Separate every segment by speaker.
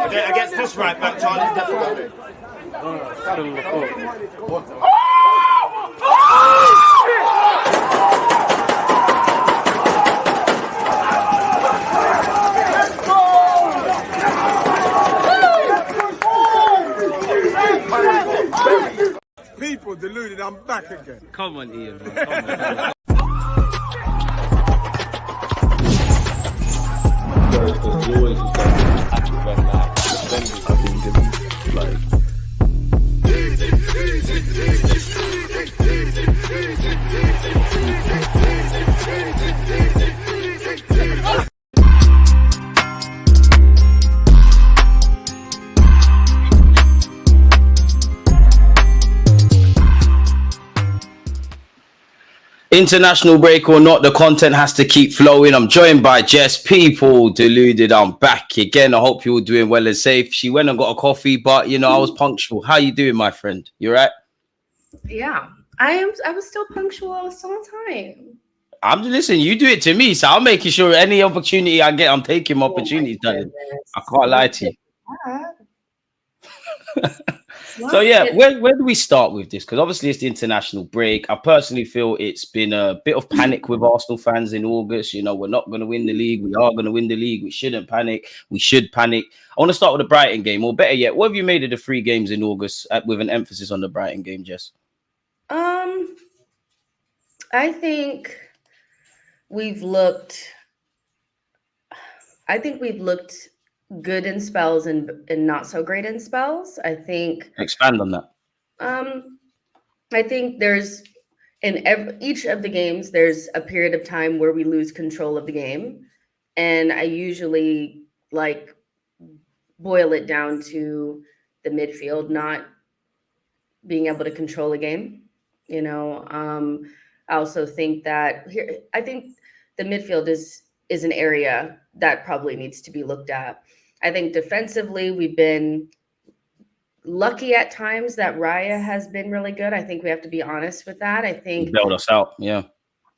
Speaker 1: Against this right back, Charlie's definitely.
Speaker 2: People deluded, I'm back again.
Speaker 3: Come on, Ian. Man. Come on. International break or not, the content has to keep flowing. I'm joined by Jess. People deluded. I'm back again. I hope you're all doing well and safe. She went and got a coffee, but I was punctual. How you doing, my friend? You right?
Speaker 4: Yeah, I was still punctual. I was still on time.
Speaker 3: I'm just listening. You do it to me, so I'm making sure any opportunity I get, I'm taking my opportunities, darling. I can't lie to you. So yeah, where do we start with this? Because obviously it's the international break. I personally feel it's been a bit of panic with Arsenal fans in August. We're not going to win the league. We are going to win the league. We shouldn't panic. We should panic. I want to start with the Brighton game, or better yet, what have you made of the 3 games in August with an emphasis on the Brighton game, Jess?
Speaker 4: I think we've looked good in spells and not so great in spells. I think
Speaker 3: expand on that.
Speaker 4: I think there's each of the games there's a period of time where we lose control of the game, and I usually boil it down to the midfield not being able to control a game. I also think that I think the midfield is an area that probably needs to be looked at. I think defensively, we've been lucky at times that Raya has been really good. I think we have to be honest with that. I think
Speaker 3: he bailed us out. Yeah.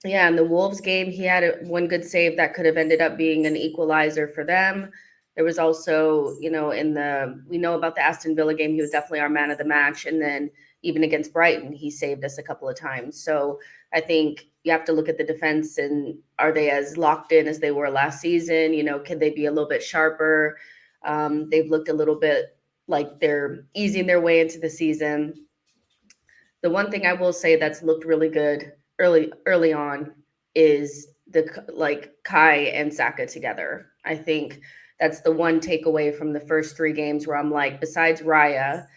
Speaker 4: Yeah. In the Wolves game, he had one good save that could have ended up being an equalizer for them. There was also, we know about the Aston Villa game. He was definitely our man of the match. And then even against Brighton, he saved us a couple of times. So I think you have to look at the defense and are they as locked in as they were last season? Can they be a little bit sharper? They've looked a little bit like they're easing their way into the season. The one thing I will say that's looked really good early on is the Kai and Saka together. I think that's the one takeaway from the first 3 games where I'm like, besides Raya,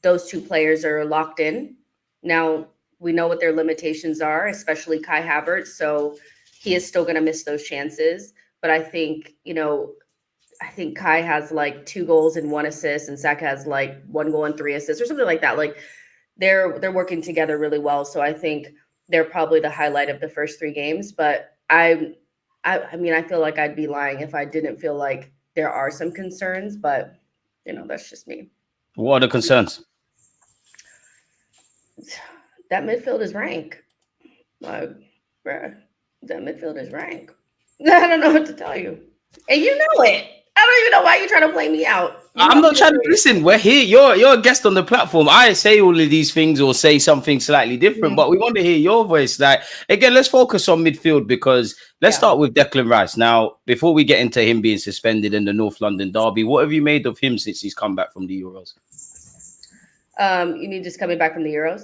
Speaker 4: those 2 players are locked in. Now we know what their limitations are, especially Kai Havertz. So he is still going to miss those chances. But I think, Kai has 2 goals and 1 assist, and Saka has 1 goal and 3 assists or something like that. They're working together really well. So I think they're probably the highlight of the first 3 games. But I feel like I'd be lying if I didn't feel like there are some concerns. But that's just me.
Speaker 3: What are the concerns?
Speaker 4: That midfield is rank. That midfield is rank. I don't know what to tell you. And you know it. I don't even know why you're trying to play me out.
Speaker 3: I'm not trying to listen. We're here. You're a guest on the platform. I say all of these things or say something slightly different, but we want to hear your voice. Again, let's focus on midfield because let's start with Declan Rice. Now, before we get into him being suspended in the North London derby, what have you made of him since he's come back from the Euros?
Speaker 4: You mean just coming back from the Euros?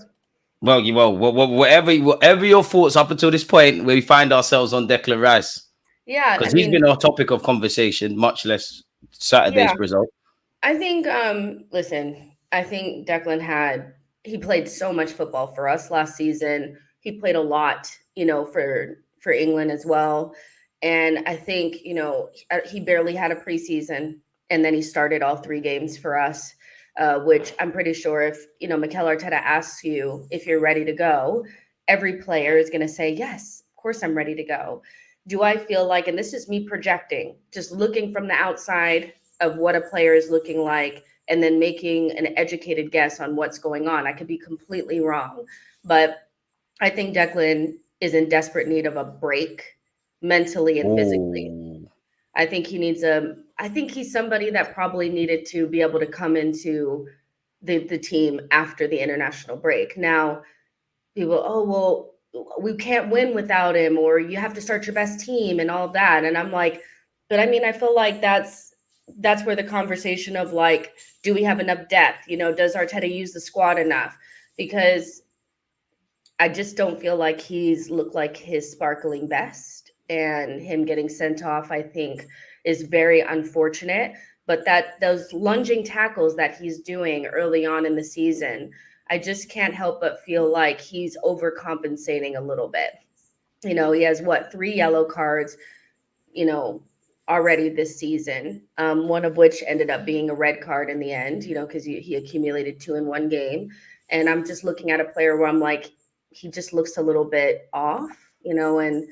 Speaker 3: Well, whatever your thoughts up until this point, where we find ourselves on Declan Rice.
Speaker 4: Yeah,
Speaker 3: because he's been a topic of conversation, much less Saturday's result.
Speaker 4: I think, I think Declan he played so much football for us last season. He played a lot, for England as well. And I think, he barely had a preseason, and then he started all 3 games for us, which I'm pretty sure if, Mikel Arteta asks you if you're ready to go, every player is going to say, yes, of course I'm ready to go. Do I feel like, and this is me projecting, just looking from the outside of what a player is looking like and then making an educated guess on what's going on. I could be completely wrong, but I think Declan is in desperate need of a break mentally and physically. I think he needs I think he's somebody that probably needed to be able to come into the team after the international break. Now, people, oh, well, we can't win without him, or you have to start your best team and all of that. And I'm like, but I mean, I feel like that's where the conversation of like, do we have enough depth? You know, does Arteta use the squad enough? Because I just don't feel like he's looked like his sparkling best, and him getting sent off, I think, is very unfortunate. But that those lunging tackles that he's doing early on in the season, I just can't help but feel like he's overcompensating a little bit. You know, he has what, 3 yellow cards, you know, already this season, one of which ended up being a red card in the end, you know, because he accumulated 2 in one game. And I'm just looking at a player where I'm like, he just looks a little bit off, you know, and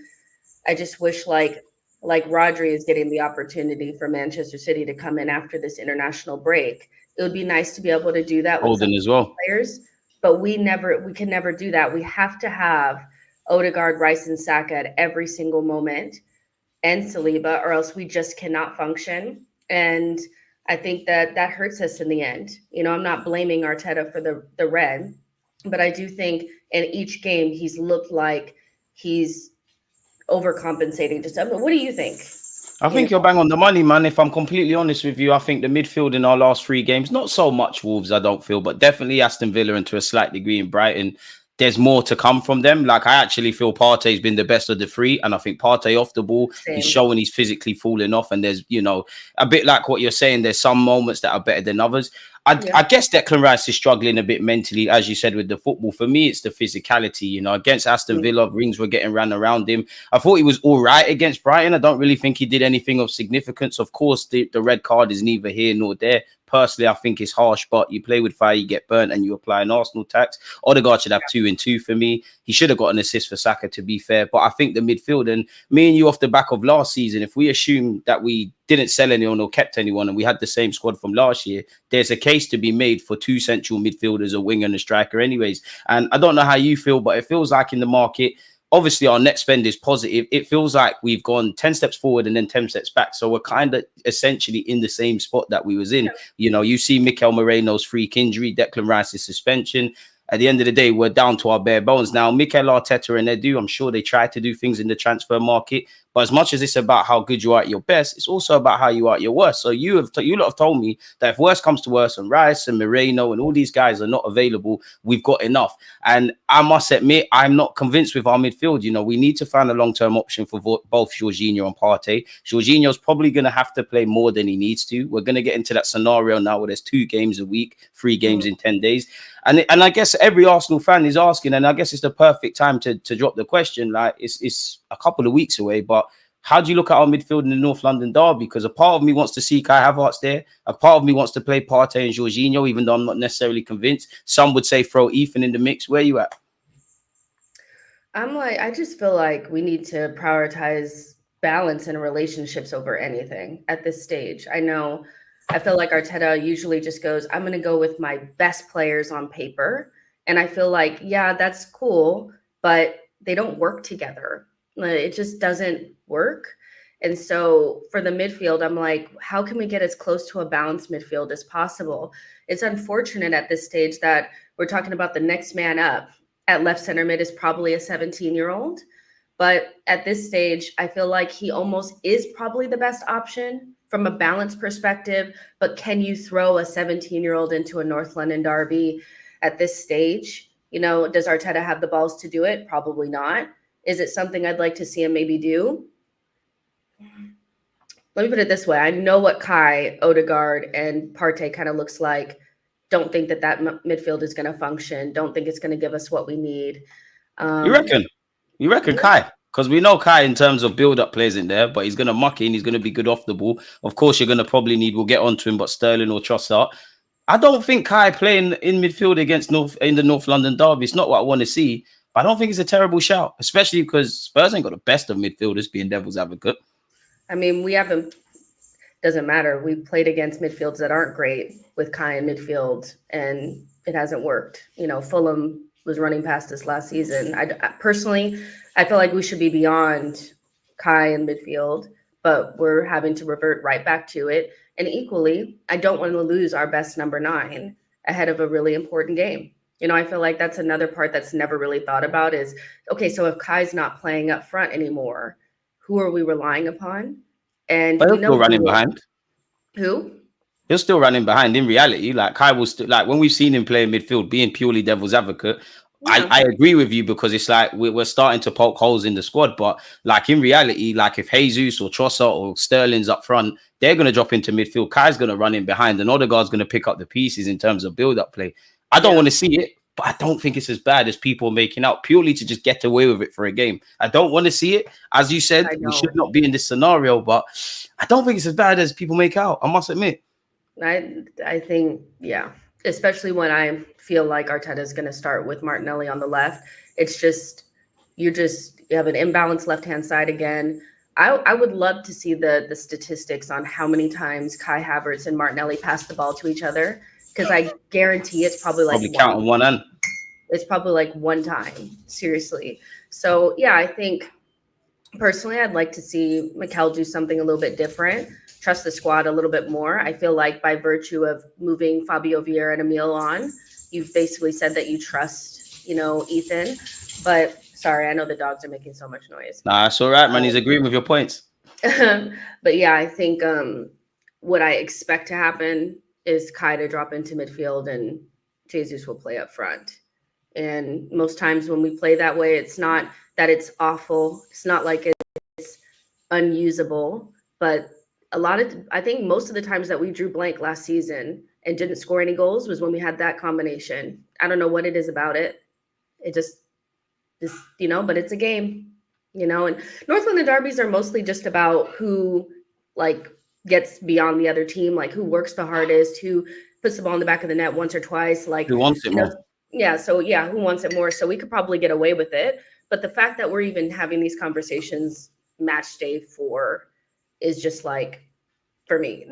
Speaker 4: I just wish like Rodri is getting the opportunity for Manchester City to come in after this international break. It would be nice to be able to do that with
Speaker 3: Holden as well.
Speaker 4: players, but we can never do that. We have to have Odegaard, Rice, and Saka at every single moment, and Saliba, or else we just cannot function. And I think that hurts us in the end. You know, I'm not blaming Arteta for the red, but I do think in each game he's looked like he's overcompensating. Just, what do you think?
Speaker 3: I think you're bang on the money, man. If I'm completely honest with you, I think the midfield in our last 3 games, not so much Wolves, I don't feel, but definitely Aston Villa and to a slight degree in Brighton, there's more to come from them. Like, I actually feel Partey's been the best of the 3, and I think Partey off the ball, he's showing he's physically falling off, and there's, you know, a bit like what you're saying, there's some moments that are better than others. I guess Declan Rice is struggling a bit mentally, as you said, with the football. For me, it's the physicality. You know, against Aston Villa, rings were getting ran around him. I thought he was all right against Brighton. I don't really think he did anything of significance. Of course, the red card is neither here nor there. Personally, I think it's harsh, but you play with fire, you get burnt, and you apply an Arsenal tax. Odegaard should have 2 and 2 for me. He should have got an assist for Saka, to be fair. But I think the midfield, and me and you off the back of last season, if we assume that we didn't sell anyone or kept anyone and we had the same squad from last year, there's a case to be made for 2 central midfielders, a winger and a striker anyways. And I don't know how you feel, but it feels like in the market, obviously our net spend is positive. It feels like we've gone 10 steps forward and then 10 steps back. So we're kind of essentially in the same spot that we was in. You know, you see Mikel Merino's freak injury, Declan Rice's suspension. At the end of the day, we're down to our bare bones. Now, Mikel Arteta and Edu, I'm sure they try to do things in the transfer market. But as much as it's about how good you are at your best, it's also about how you are at your worst. So you lot have told me that if worse comes to worse, and Rice and Merino and all these guys are not available, we've got enough. And I must admit, I'm not convinced with our midfield. You know, we need to find a long-term option for both Jorginho and Partey. Jorginho's probably going to have to play more than he needs to. We're going to get into that scenario now where there's 2 games a week, 3 games in 10 days. And I guess every Arsenal fan is asking, and I guess it's the perfect time to drop the question. Like, it's a couple of weeks away, but how do you look at our midfield in the North London derby? Because a part of me wants to see Kai Havertz there. A part of me wants to play Partey and Jorginho, even though I'm not necessarily convinced. Some would say throw Ethan in the mix. Where are you at?
Speaker 4: I just feel like we need to prioritize balance in relationships over anything at this stage. I feel like Arteta usually just goes, I'm going to go with my best players on paper. And I feel like, yeah, that's cool, but they don't work together. It just doesn't work. And so for the midfield, I'm like, how can we get as close to a balanced midfield as possible? It's unfortunate at this stage that we're talking about the next man up at left center mid is probably a 17-year-old. But at this stage, I feel like he almost is probably the best option from a balance perspective. But can you throw a 17-year-old into a North London derby at this stage? You know, does Arteta have the balls to do it? Probably not. Is it something I'd like to see him maybe do? Let me put it this way. I know what Kai, Odegaard, and Partey kind of looks like. Don't think that midfield is going to function. Don't think it's going to give us what we need.
Speaker 3: You reckon? You reckon Kai? Because we know Kai in terms of build-up plays in there, but he's going to muck in. He's going to be good off the ball. Of course, you're going to probably need, we'll get onto him, but Sterling or Trossard. I don't think Kai playing in midfield against in the North London derby. It's not what I want to see. But I don't think it's a terrible shout, especially because Spurs ain't got the best of midfielders, being devil's advocate.
Speaker 4: I mean, we haven't, doesn't matter. We've played against midfields that aren't great with Kai in midfield, and it hasn't worked. You know, Fulham was running past us last season. I personally, I feel like we should be beyond Kai in midfield, but we're having to revert right back to it. And equally, I don't want to lose our best number 9 ahead of a really important game. I feel like that's another part that's never really thought about is, okay, so if Kai's not playing up front anymore, who are we relying upon? And
Speaker 3: But
Speaker 4: we
Speaker 3: he's
Speaker 4: know
Speaker 3: still running behind.
Speaker 4: Who?
Speaker 3: He's still running behind in reality. Like Kai will still, like when we've seen him play in midfield, being purely devil's advocate,
Speaker 4: Yeah.
Speaker 3: I agree with you because it's like we're starting to poke holes in the squad. But like in reality, like if Jesus or Trossard or Sterling's up front, they're going to drop into midfield. Kai's going to run in behind, and Odegaard's going to pick up the pieces in terms of build-up play. I don't want to see it, but I don't think it's as bad as people are making out purely to just get away with it for a game. I don't want to see it. As you said, we should not be in this scenario, but I don't think it's as bad as people make out. I must admit.
Speaker 4: I think, yeah, especially when I feel like Arteta is going to start with Martinelli on the left. It's just, you have an imbalanced left-hand side again. I would love to see the statistics on how many times Kai Havertz and Martinelli pass the ball to each other, because I guarantee it's probably
Speaker 3: count on one hand.
Speaker 4: It's probably like one time, seriously. So, yeah, I think personally I'd like to see Mikel do something a little bit different, trust the squad a little bit more. I feel like by virtue of moving Fabio Vieira and Emil on, you've basically said that you trust, Ethan. But sorry, I know the dogs are making so much noise.
Speaker 3: Nah, it's all right, man. He's agreeing with your points.
Speaker 4: But yeah, I think what I expect to happen is Kai to drop into midfield and Jesus will play up front. And most times when we play that way, it's not that it's awful. It's not like it's unusable, but I think most of the times that we drew blank last season and didn't score any goals was when we had that combination. I don't know what it is about it. It just but it's a game, and North London derbies are mostly just about who gets beyond the other team, like who works the hardest, who puts the ball in the back of the net once or twice, like
Speaker 3: who wants it more.
Speaker 4: Yeah. So yeah, who wants it more? So we could probably get away with it. But the fact that we're even having these conversations match day 4 is just for me.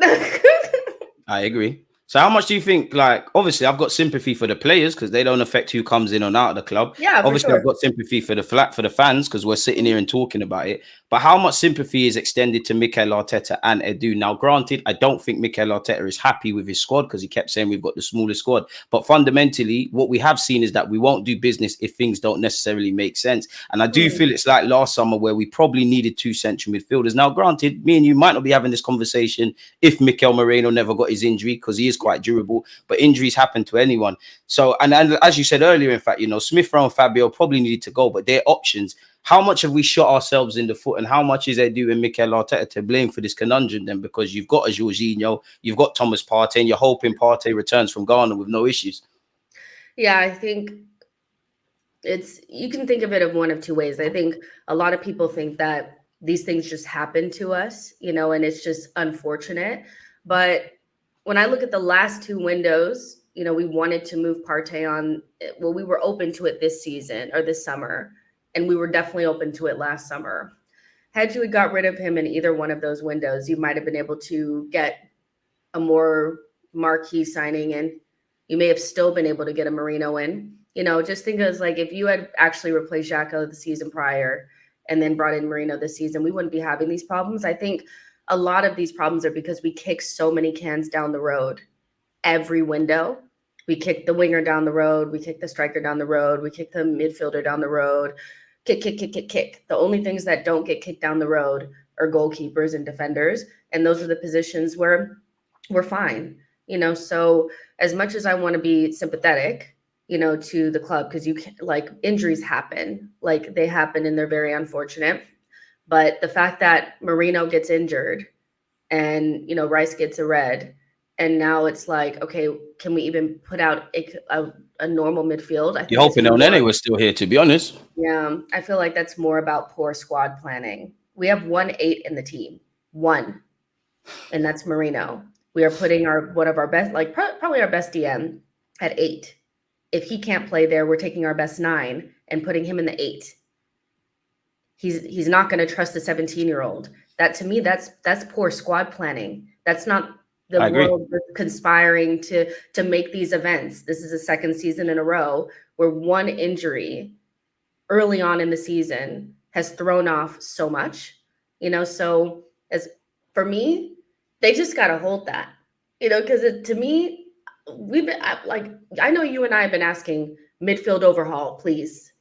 Speaker 3: I agree. So how much do you think, obviously I've got sympathy for the players because they don't affect who comes in and out of the club.
Speaker 4: Yeah,
Speaker 3: obviously
Speaker 4: sure.
Speaker 3: I've got sympathy for the fans because we're sitting here and talking about it. But how much sympathy is extended to Mikel Arteta and Edu? Now, granted, I don't think Mikel Arteta is happy with his squad because he kept saying we've got the smallest squad. But fundamentally, what we have seen is that we won't do business if things don't necessarily make sense. And I do feel it's like last summer where we probably needed 2 central midfielders. Now, granted, me and you might not be having this conversation if Mikel Merino never got his injury because he is quite durable. But injuries happen to anyone. So, and as you said earlier, in fact, Smith Rowe and Fabio probably needed to go, but they're options. How much have we shot ourselves in the foot, and how much is Edu and Mikel Arteta to blame for this conundrum then? Because you've got a Jorginho, you've got Thomas Partey, and you're hoping Partey returns from Ghana with no issues.
Speaker 4: Yeah, I think you can think of it of one of two ways. I think a lot of people think that these things just happen to us, and it's just unfortunate. But when I look at the last 2 windows, we wanted to move Partey on. Well, we were open to it this season or this summer, and we were definitely open to it last summer. Had you got rid of him in either one of those windows, you might have been able to get a more marquee signing in. You may have still been able to get a Merino in. Just think of if you had actually replaced Xhaka the season prior and then brought in Merino this season, we wouldn't be having these problems. I think a lot of these problems are because we kick so many cans down the road every window. We kick the winger down the road. We kick the striker down the road. We kick the midfielder down the road. Kick. The only things that don't get kicked down the road are goalkeepers and defenders. And those are the positions where we're fine. So as much as I want to be sympathetic, to the club, because injuries happen, they happen and they're very unfortunate. But the fact that Merino gets injured and, Rice gets a red, and now it's okay, can we even put out a normal midfield? I think
Speaker 3: you're hoping Elneny was still here, to be honest.
Speaker 4: Yeah, I feel like that's more about poor squad planning. We have 1-8 in the team, and that's Merino. We are putting one of our best, probably our best DM at 8. If he can't play there, we're taking our best 9 and putting him in the 8. He's not going to trust the 17-year-old. That to me, that's poor squad planning. That's not the world conspiring to make these events. This is the second season in a row where one injury early on in the season has thrown off so much. So As for me, they just got to hold that, because to me, I know you and I have been asking midfield overhaul, please.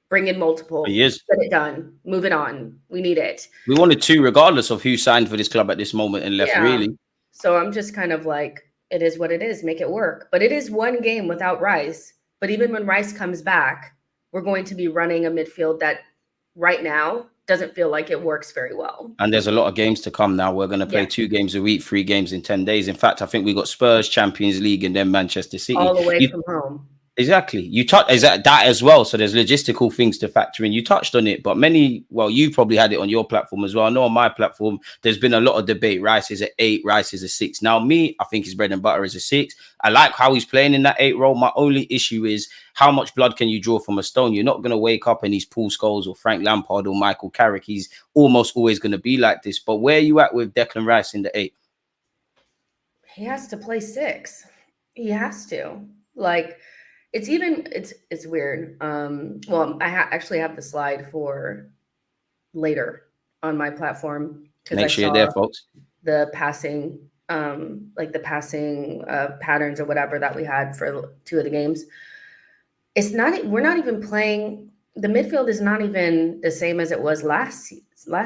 Speaker 4: Bring in multiple.
Speaker 3: For years.
Speaker 4: Get it done. Move it on. We need it.
Speaker 3: We wanted two, regardless of who signed for this club at this moment and left, really.
Speaker 4: So I'm just kind of like, it is what it is. Make it work. But it is one game without Rice. But even when Rice comes back, we're going to be running a midfield that right now doesn't feel like it works very well.
Speaker 3: And there's a lot of games to come now. We're going to play 2 games a week, 3 games in 10 days. In fact, I think we got Spurs, Champions League, and then Manchester City.
Speaker 4: All away from home.
Speaker 3: Exactly. You touched that as well. So there's logistical things to factor in. You touched on it, but you probably had it on your platform as well. I know on my platform, there's been a lot of debate. Rice is an 8, Rice is a 6. Now, I think his bread and butter is a 6. I like how he's playing in that 8 role. My only issue is how much blood can you draw from a stone? You're not going to wake up and he's Paul Scholes or Frank Lampard or Michael Carrick. He's almost always going to be like this. But where are you at with Declan Rice in the 8?
Speaker 4: He has to play 6. He has to. Like, it's weird. Well, I actually have the slide for later on my platform.
Speaker 3: Make sure you're there, folks.
Speaker 4: The passing, patterns or whatever that we had for 2 of the games. We're not even playing. The midfield is not even the same as it was last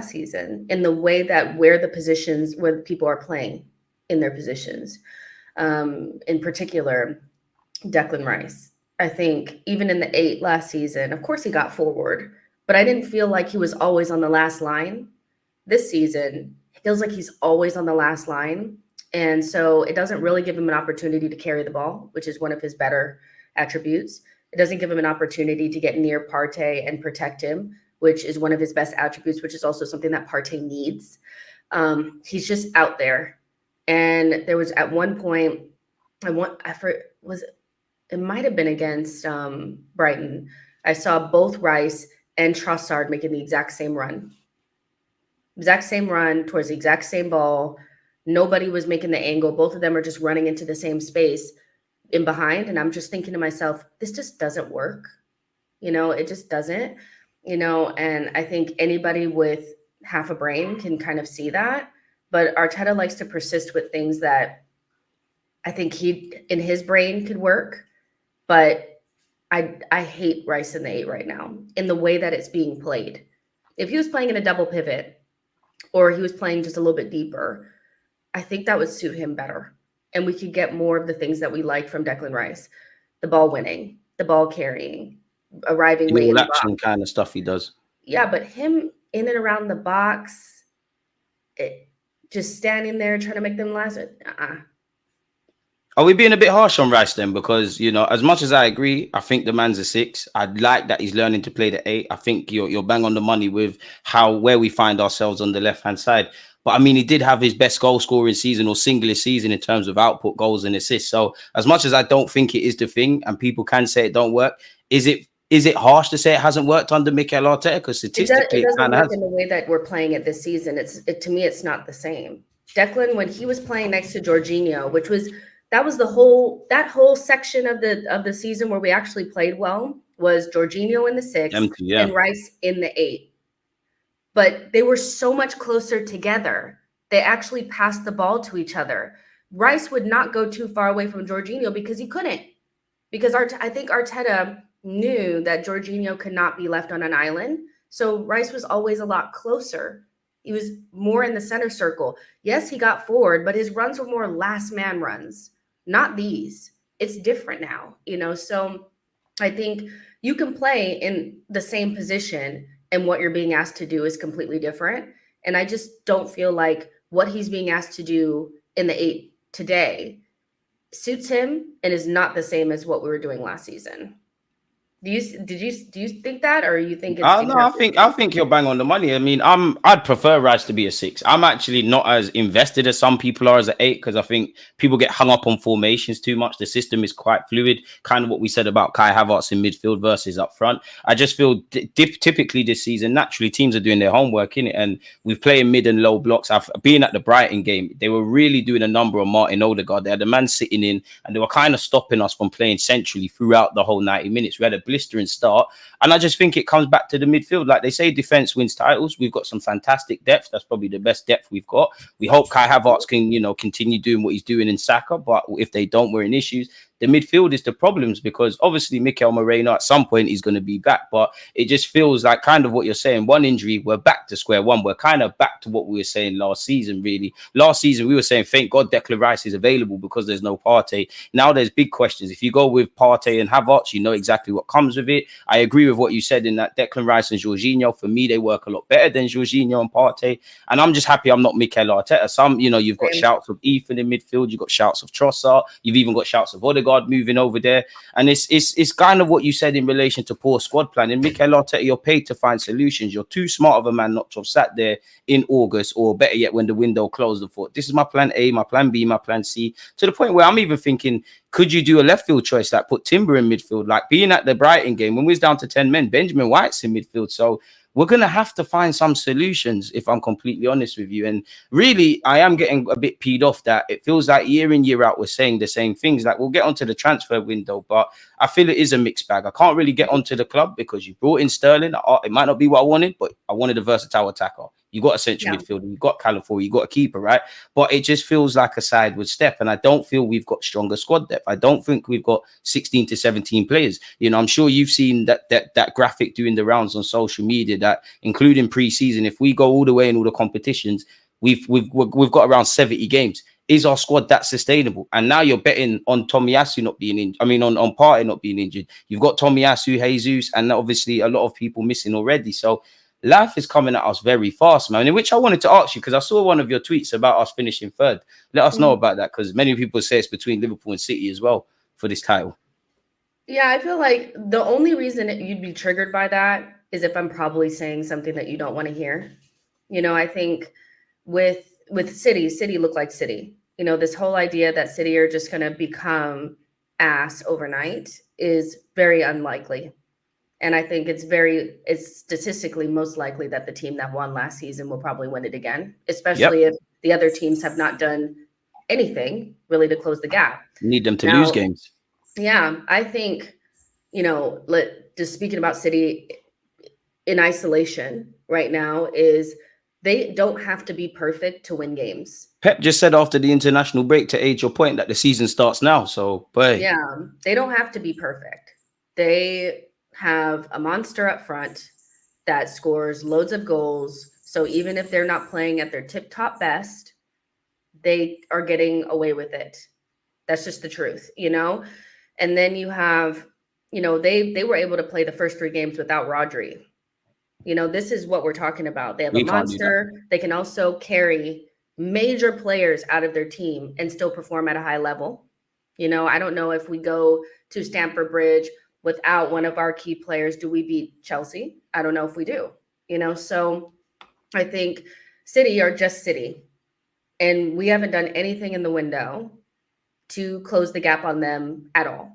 Speaker 4: season in the way that where the people are playing in their positions. In particular, Declan Rice. I think even in the 8 last season, of course he got forward, but I didn't feel like he was always on the last line. This season, it feels like he's always on the last line. And so it doesn't really give him an opportunity to carry the ball, which is one of his better attributes. It doesn't give him an opportunity to get near Partey and protect him, which is one of his best attributes, which is also something that Partey needs. He's just out there. And there was at one point, it might have been against Brighton. I saw both Rice and Trossard making the exact same run towards the exact same ball. Nobody was making the angle. Both of them are just running into the same space in behind. And I'm just thinking to myself, this just doesn't work. It just doesn't, and I think anybody with half a brain can kind of see that. But Arteta likes to persist with things that I think in his brain could work. But I hate Rice in the 8 right now in the way that it's being played. If he was playing in a double pivot or he was playing just a little bit deeper, I think that would suit him better. And we could get more of the things that we like from Declan Rice. The ball winning, the ball carrying, arriving late in the box.
Speaker 3: Action kind of stuff he does.
Speaker 4: Yeah, but him in and around the box, just standing there trying to make them last.
Speaker 3: Are we being a bit harsh on Rice then? Because, as much as I agree, I think the man's a 6. I like that he's learning to play the 8. I think you're bang on the money with where we find ourselves on the left-hand side. But, he did have his best goal-scoring season or singlest season in terms of output, goals and assists. So as much as I don't think it is the thing and people can say it don't work, is it harsh to say it hasn't worked under Mikel Arteta? Because statistically,
Speaker 4: it doesn't work in the way that we're playing it this season. To me, it's not the same. Declan, when he was playing next to Jorginho, which was... That was that whole section of the season where we actually played well was Jorginho in the 6 and Rice in the 8. But they were so much closer together. They actually passed the ball to each other. Rice would not go too far away from Jorginho because he couldn't. Because I think Arteta knew that Jorginho could not be left on an island. So Rice was always a lot closer. He was more in the center circle. Yes, he got forward, but his runs were more last man runs. Not these. It's different now, so I think you can play in the same position and what you're being asked to do is completely different. And I just don't feel like what he's being asked to do in the 8 today suits him and is not the same as what we were doing last season. Do you think that, or you think it's
Speaker 3: no? I think you're bang on the money. I'd prefer Rice to be a 6. I'm actually not as invested as some people are as an 8 because I think people get hung up on formations too much. The system is quite fluid, kind of what we said about Kai Havertz in midfield versus up front. I just feel typically this season, naturally teams are doing their homework in it, and we've played mid and low blocks. I've been at the Brighton game. They were really doing a number on Martin Odegaard. They had the man sitting in, and they were kind of stopping us from playing centrally throughout the whole 90 minutes. We had a blistering start. And I just think it comes back to the midfield. Like they say, defense wins titles. We've got some fantastic depth. That's probably the best depth we've got. We hope Kai Havertz can, continue doing what he's doing in Saka. But if they don't, we're in issues. The midfield is the problems, because obviously Mikel Merino at some point he's going to be back, but it just feels like kind of what you're saying. One injury, we're back to square one. We're kind of back to what we were saying last season, really. Last season, we were saying, thank God Declan Rice is available because there's no Partey. Now there's big questions. If you go with Partey and Havertz, you know exactly what comes with it. I agree with what you said in that Declan Rice and Jorginho, for me, they work a lot better than Jorginho and Partey. And I'm just happy I'm not Mikel Arteta. You've got shouts of Ethan in midfield. You've got shouts of Trossard. You've even got shouts of Odegaard moving over there. And it's kind of what you said in relation to poor squad planning. Mikel Arteta, you're paid to find solutions. You're too smart of a man not to have sat there in August, or better yet, when the window closed, and thought, this is my plan A, my plan B, my plan C, to the point where I'm even thinking, could you do a left field choice, like put Timber in midfield? Like being at the Brighton game, when we was down to 10 men, Benjamin White's in midfield. So we're going to have to find some solutions, if I'm completely honest with you. And really, I am getting a bit peed off that it feels like year in, year out, we're saying the same things. Like, we'll get onto the transfer window, but I feel it is a mixed bag. I can't really get onto the club because you brought in Sterling. It might not be what I wanted, but I wanted a versatile attacker. You got a central midfielder, you got California, you got a keeper, right? But it just feels like a sideward step. And I don't feel we've got stronger squad depth. I don't think we've got 16 to 17 players. I'm sure you've seen that graphic doing the rounds on social media, that including pre-season, if we go all the way in all the competitions, we've got around 70 games. Is our squad that sustainable? And now you're betting on Tomiyasu not being injured. I mean, on Partey not being injured. You've got Tomiyasu, Jesus, and obviously a lot of people missing already. So life is coming at us very fast, man. In which I wanted to ask you, because I saw one of your tweets about us finishing third. Let us know about that, because many people say it's between Liverpool and City as well for this title.
Speaker 4: Yeah, I feel like the only reason you'd be triggered by that is if I'm probably saying something that you don't want to hear. I think with City look like City. This whole idea that City are just going to become ass overnight is very unlikely. And I think it's statistically most likely that the team that won last season will probably win it again, especially if the other teams have not done anything really to close the gap.
Speaker 3: Need them to lose games.
Speaker 4: Yeah, I think, just speaking about City in isolation right now, is they don't have to be perfect to win games.
Speaker 3: Pep just said after the international break, to aid your point, that the season starts now. So, boy.
Speaker 4: Yeah, they don't have to be perfect. They have a monster up front that scores loads of goals. So even if they're not playing at their tip-top best, they are getting away with it. That's just the truth, And then you have, they were able to play the first 3 games without Rodri. This is what we're talking about. They have a monster. They can also carry major players out of their team and still perform at a high level. I don't know if we go to Stamford Bridge without one of our key players, do we beat Chelsea? I don't know if we do, So I think City are just City. And we haven't done anything in the window to close the gap on them at all.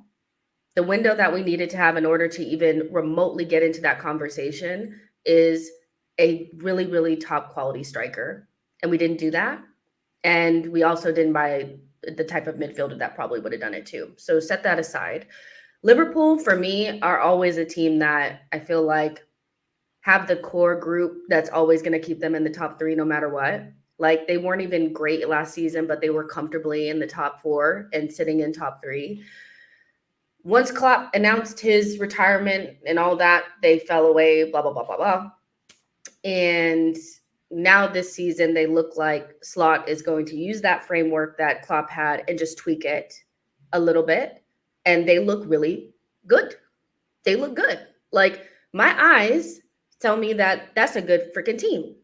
Speaker 4: The window that we needed to have in order to even remotely get into that conversation is a really, really top quality striker. And we didn't do that. And we also didn't buy the type of midfielder that probably would have done it too. So set that aside. Liverpool, for me, are always a team that I feel like have the core group that's always going to keep them in the top 3 no matter what. Like, they weren't even great last season, but they were comfortably in the top 4 and sitting in top 3. Once Klopp announced his retirement and all that, they fell away, blah, blah, blah, blah, blah. And now this season, they look like Slot is going to use that framework that Klopp had and just tweak it a little bit. And they look really good. They look good. Like, my eyes tell me that that's a good freaking team.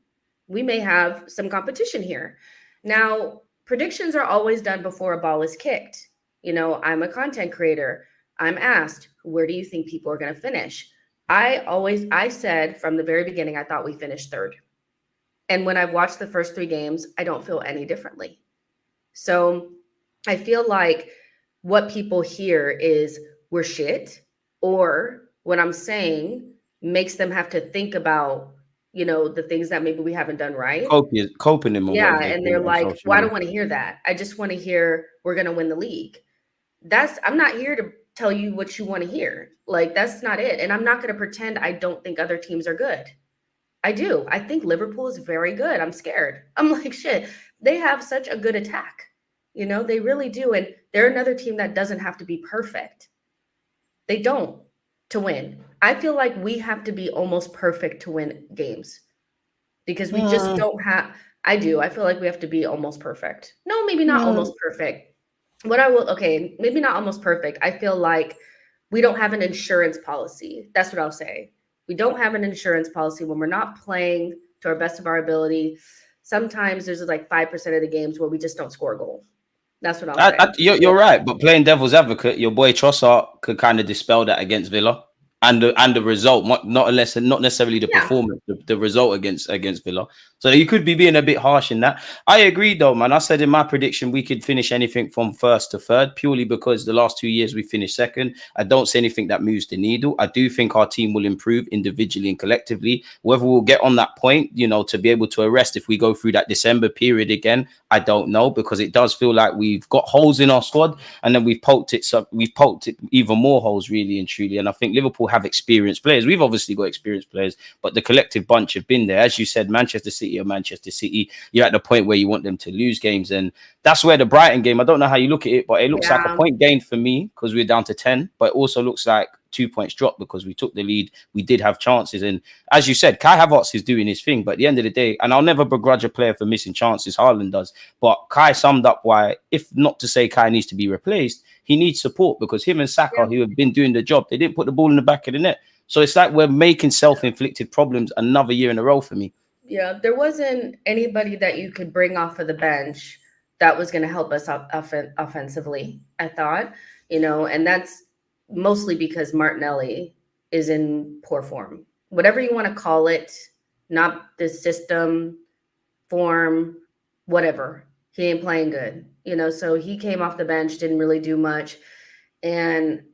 Speaker 4: We may have some competition here. Now, predictions are always done before a ball is kicked. I'm a content creator. I'm asked, where do you think people are going to finish? I said from the very beginning, I thought we finished 3rd. And when I've watched the first 3 games, I don't feel any differently. So I feel like what people hear is we're shit, or what I'm saying makes them have to think about, the things that maybe we haven't done right.
Speaker 3: Coping them.
Speaker 4: Yeah. And they're like, well, I don't want to hear that. I just want to hear we're going to win the league. I'm not here to tell you what you want to hear. Like, that's not it. And I'm not going to pretend I don't think other teams are good. I do. I think Liverpool is very good. I'm scared. I'm like, shit, they have such a good attack. You know, they really do. And they're another team that doesn't have to be perfect. They don't to win. I feel like we have to be almost perfect to win games because we just don't have. I do. I feel like we have to be almost perfect. No, maybe not almost perfect. Maybe not almost perfect. I feel like we don't have an insurance policy. That's what I'll say. We don't have an insurance policy when we're not playing to our best of our ability. Sometimes there's like 5% of the games where we just don't score a goal. That's what I'll say.
Speaker 3: You're right, but playing devil's advocate, your boy Trossard could kind of dispel that against Villa. And the result, not necessarily the performance, the result against Villa. So you could be being a bit harsh in that. I agree, though, man. I said in my prediction we could finish anything from first to third, purely because the last 2 years we finished second. I don't see anything that moves the needle. I do think our team will improve individually and collectively. Whether we'll get on that point, you know, to be able to arrest if we go through that December period again, I don't know, because it does feel like we've got holes in our squad, and then we've poked it even more holes, really and truly. And I think Liverpool have experienced players. We've obviously got experienced players, but the collective bunch have been there. As you said, Manchester City, you're at the point where you want them to lose games. And that's where the Brighton game, I don't know how you look at it, but it looks like a point gain for me because we're down to 10, but it also looks like 2 points dropped because we took the lead. We did have chances. And as you said, Kai Havertz is doing his thing. But at the end of the day, and I'll never begrudge a player for missing chances, Haaland does. But Kai summed up why, if not to say Kai needs to be replaced, he needs support because him and Saka, who have been doing the job, they didn't put the ball in the back of the net. So it's like we're making self-inflicted problems another year in a row for me.
Speaker 4: Yeah, there wasn't anybody that you could bring off of the bench that was going to help us offensively, I thought, you know, and that's mostly because Martinelli is in poor form. Whatever you want to call it, not the system, form, whatever. He ain't playing good, you know, so he came off the bench, didn't really do much. And,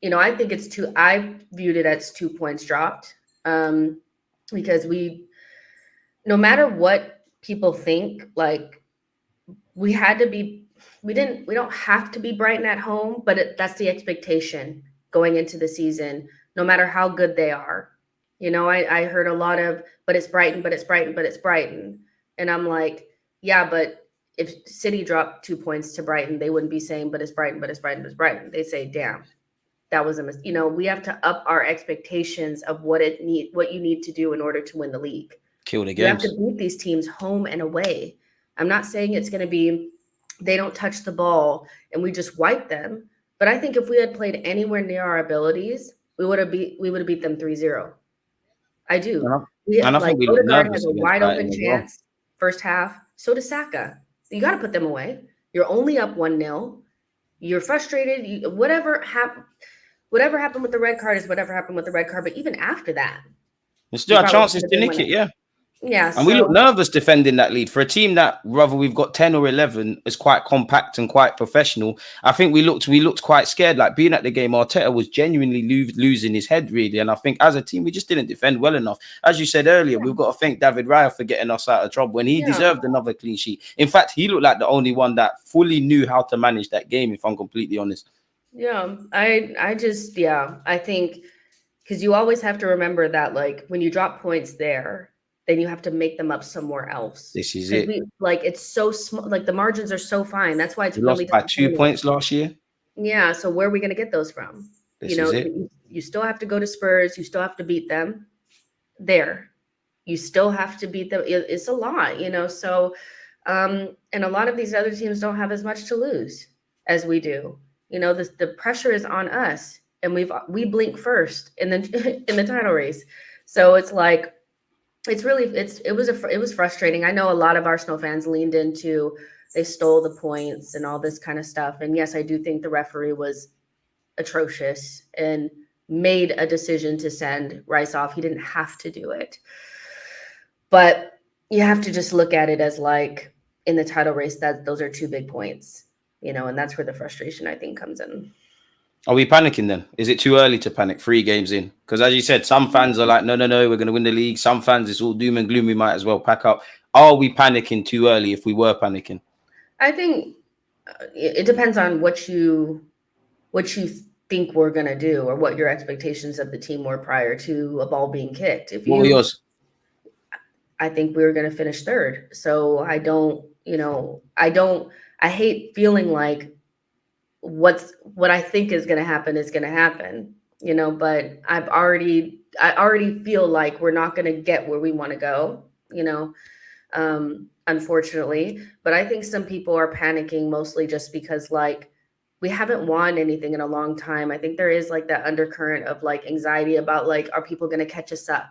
Speaker 4: you know, I think I viewed it as 2 points dropped because no matter what people think, like we don't have to be Brighton at home, but that's the expectation going into the season, no matter how good they are. You know, I heard a lot of, but it's Brighton, but it's Brighton, but it's Brighton. And I'm like, yeah, but if City dropped 2 points to Brighton, they wouldn't be saying, but it's Brighton, but it's Brighton, but it's Brighton. They say, damn, that was a mistake. You know, we have to up our expectations of what you need to do in order to win the league.
Speaker 3: Kill the games.
Speaker 4: You have to beat these teams home and away. I'm not saying it's going to be they don't touch the ball and we just wipe them. But I think if we had played anywhere near our abilities, we would have beat them 3-0. I do.
Speaker 3: I think we look nervous
Speaker 4: has a wide open chance first half. So does Saka. You got to put them away. You're only up 1-0. You're frustrated. Whatever happened with the red card is whatever happened with the red card. But even after that,
Speaker 3: there's still our chances to nick it. Yeah.
Speaker 4: Yeah,
Speaker 3: and we look nervous defending that lead for a team that, whether we've got 10 or 11, is quite compact and quite professional. I think we looked quite scared. Like being at the game, Arteta was genuinely losing his head, really. And I think as a team, we just didn't defend well enough. As you said earlier, we've got to thank David Raya for getting us out of trouble when he deserved another clean sheet. In fact, he looked like the only one that fully knew how to manage that game, if I'm completely honest.
Speaker 4: Yeah, I think because you always have to remember that, like, when you drop points there, then you have to make them up somewhere else.
Speaker 3: This is it.
Speaker 4: It's so small. Like the margins are so fine. That's why it's
Speaker 3: really lost by 2 points last year.
Speaker 4: Yeah. So where are we going to get those from? You still have to go to Spurs. You still have to beat them there. You still have to beat them. It's a lot, you know? So, and a lot of these other teams don't have as much to lose as we do. You know, the pressure is on us, and we blink first in the title race. So it's like, it was frustrating. I know a lot of Arsenal fans leaned into they stole the points and all this kind of stuff. And yes, I do think the referee was atrocious and made a decision to send Rice off. He didn't have to do it. But you have to just look at it as like in the title race that those are 2 big points, you know, and that's where the frustration I think comes in.
Speaker 3: Are we panicking then? Is it too early to panic 3 games in? Because as you said, some fans are like, no, we're going to win the league. Some fans, it's all doom and gloom. We might as well pack up. Are we panicking too early if we were panicking?
Speaker 4: I think it depends on what you what you think we're going to do or what your expectations of the team were prior to a ball being kicked.
Speaker 3: What were yours?
Speaker 4: I think we were going to finish third. So I hate feeling like what I think is going to happen is going to happen, but I already feel like we're not going to get where we want to go, unfortunately. But I think some people are panicking mostly just because like we haven't won anything in a long time. I think there is like that undercurrent of like anxiety about like, are people going to catch us up?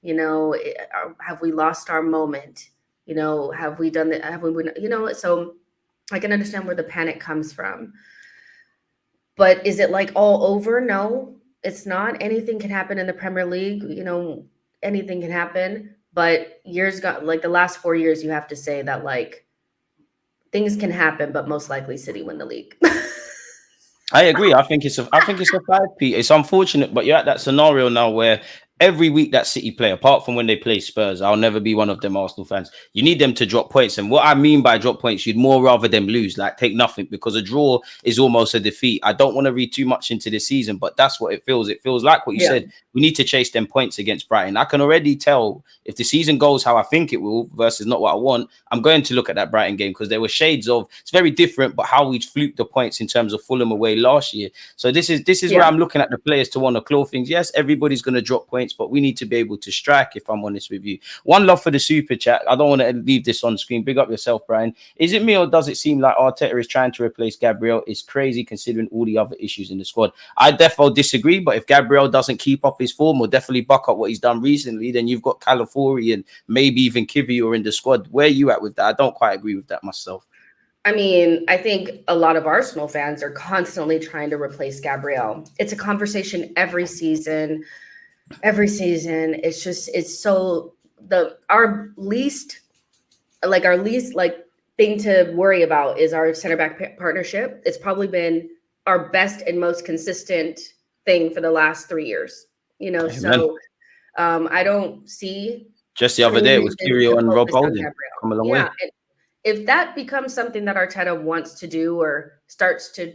Speaker 4: Have we lost our moment? Have we done that? Have we, so I can understand where the panic comes from. But is it like all over? No, it's not. Anything can happen in the Premier League. Anything can happen. But like the last 4 years, you have to say that like things can happen, but most likely City win the league.
Speaker 3: I agree. I think it's a 5-P. It's unfortunate, but you're at that scenario now where every week that City play, apart from when they play Spurs, I'll never be one of them Arsenal fans. You need them to drop points. And what I mean by drop points, you'd more rather them lose, like take nothing, because a draw is almost a defeat. I don't want to read too much into this season, but that's what it feels. It feels like what you said. We need to chase them points against Brighton. I can already tell if the season goes how I think it will versus not what I want, I'm going to look at that Brighton game because there were shades of, it's very different, but how we fluked the points in terms of Fulham away last year. So this is where I'm looking at the players to want to claw things. Yes, everybody's going to drop points, but we need to be able to strike, if I'm honest with you. One love for the super chat. I don't want to leave this on screen. Big up yourself, Brian. Is it me or does it seem like Arteta is trying to replace Gabriel? It's crazy considering all the other issues in the squad. I definitely disagree, but if Gabriel doesn't keep up his form or definitely buck up what he's done recently, then you've got Calafiori and maybe even Kivior in the squad. Where are you at with that? I don't quite agree with that myself.
Speaker 4: I mean, I think a lot of Arsenal fans are constantly trying to replace Gabriel. It's a conversation every season. It's so our least thing to worry about is our center back partnership. It's probably been our best and most consistent thing for the last 3 years.
Speaker 3: Amen.
Speaker 4: So I don't see.
Speaker 3: Just the other day, it was Kivior and Rob Holding. Come a long way.
Speaker 4: If that becomes something that Arteta wants to do or starts to,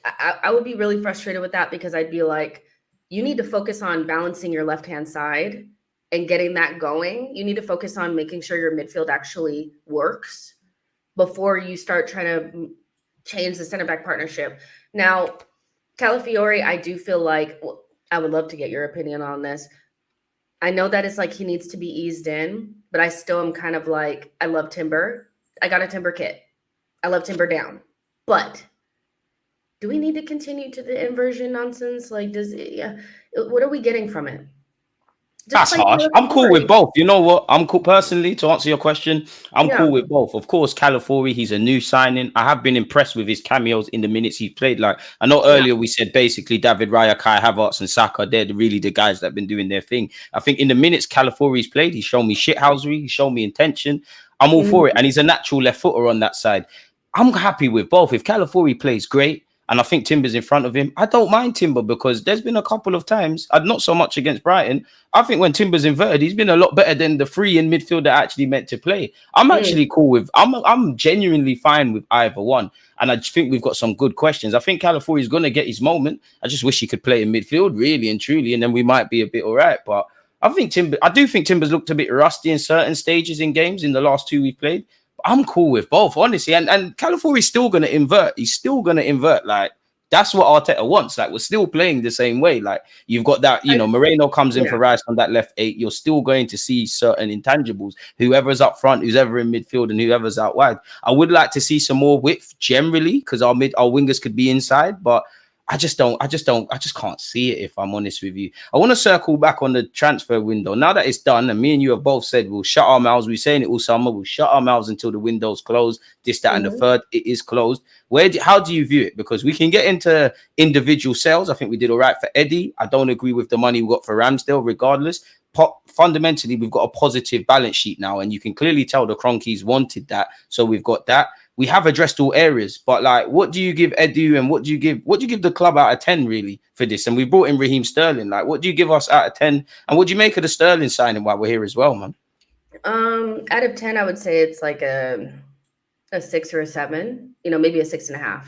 Speaker 4: I would be really frustrated with that because I'd be like, you need to focus on balancing your left-hand side and getting that going. You need to focus on making sure your midfield actually works before you start trying to change the center back partnership. Now, Calafiori, I do feel like, I would love to get your opinion on this. I know that it's like he needs to be eased in, but I still am kind of like, I love Timber. I got a Timber kit. I love Timber down. But do we need to continue to the inversion nonsense? Like, what are we getting from it?
Speaker 3: That's harsh. I'm cool with both. You know what? I'm cool personally, to answer your question. I'm cool with both. Of course, Calafiori, he's a new signing. I have been impressed with his cameos in the minutes he's played. Like, I know earlier we said basically David Raya, Kai Havertz and Saka, they're really the guys that have been doing their thing. I think in the minutes Calafiori's played, he's shown me shithousery, he's shown me intention. I'm all for it. And he's a natural left footer on that side. I'm happy with both. If Calafiori plays great, and I think Timber's in front of him, I don't mind Timber because there's been a couple of times, not so much against Brighton. I think when Timber's inverted, he's been a lot better than the free in midfield that actually meant to play. I'm actually cool with, I'm genuinely fine with either one. And I think we've got some good questions. I think Calafiori is going to get his moment. I just wish he could play in midfield really and truly, and then we might be a bit all right. But I do think Timber's looked a bit rusty in certain stages in games in the last 2 we've played. I'm cool with both, honestly. And Calafiori's still going to invert. He's still going to invert. Like, that's what Arteta wants. Like, we're still playing the same way. Like, you've got that, Merino comes in for Rice on that left 8. You're still going to see certain intangibles. Whoever's up front, who's ever in midfield, and whoever's out wide. I would like to see some more width generally because our wingers could be inside, but I just can't see it, if I'm honest with you. I want to circle back on the transfer window. Now that it's done, and me and you have both said we'll shut our mouths. We're saying it all summer. We'll shut our mouths until the window's closed. This, that, and the third. It is closed. How do you view it? Because we can get into individual sales. I think we did all right for Eddie. I don't agree with the money we got for Ramsdale, regardless. Fundamentally, we've got a positive balance sheet now, and you can clearly tell the Cronkies wanted that. So we've got that. We have addressed all areas, but like, what do you give Edu and what do you give the club out of 10 really for this? And we brought in Raheem Sterling. Like, what do you give us out of 10? And what do you make of the Sterling signing while we're here as well, man?
Speaker 4: Out of 10, I would say it's like a 6 or a 7. Maybe a 6.5.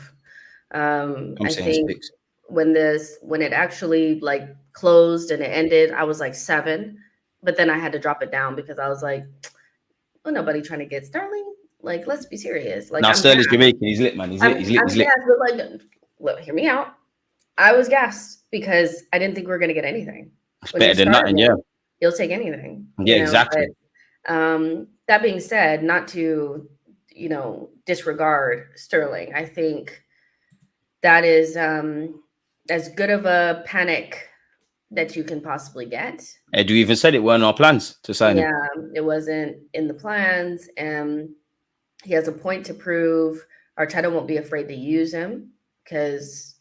Speaker 3: I'm saying 6.
Speaker 4: when it actually like closed and it ended, I was like 7, but then I had to drop it down because I was like, well, nobody trying to get Sterling. Like, let's be serious. Like,
Speaker 3: now Sterling's Jamaican. He's lit, man. He's lit. He's lit.
Speaker 4: I'm
Speaker 3: He's lit.
Speaker 4: gassed, but like, look, hear me out. I was gassed because I didn't think we were gonna get anything.
Speaker 3: It's better than nothing, yeah.
Speaker 4: He'll take anything.
Speaker 3: Yeah, exactly.
Speaker 4: But, that being said, not to disregard Sterling. I think that is as good of a panic that you can possibly get.
Speaker 3: Edu even said it weren't our plans to sign him.
Speaker 4: Yeah, it wasn't in the plans. And he has a point to prove. Arteta won't be afraid to use him because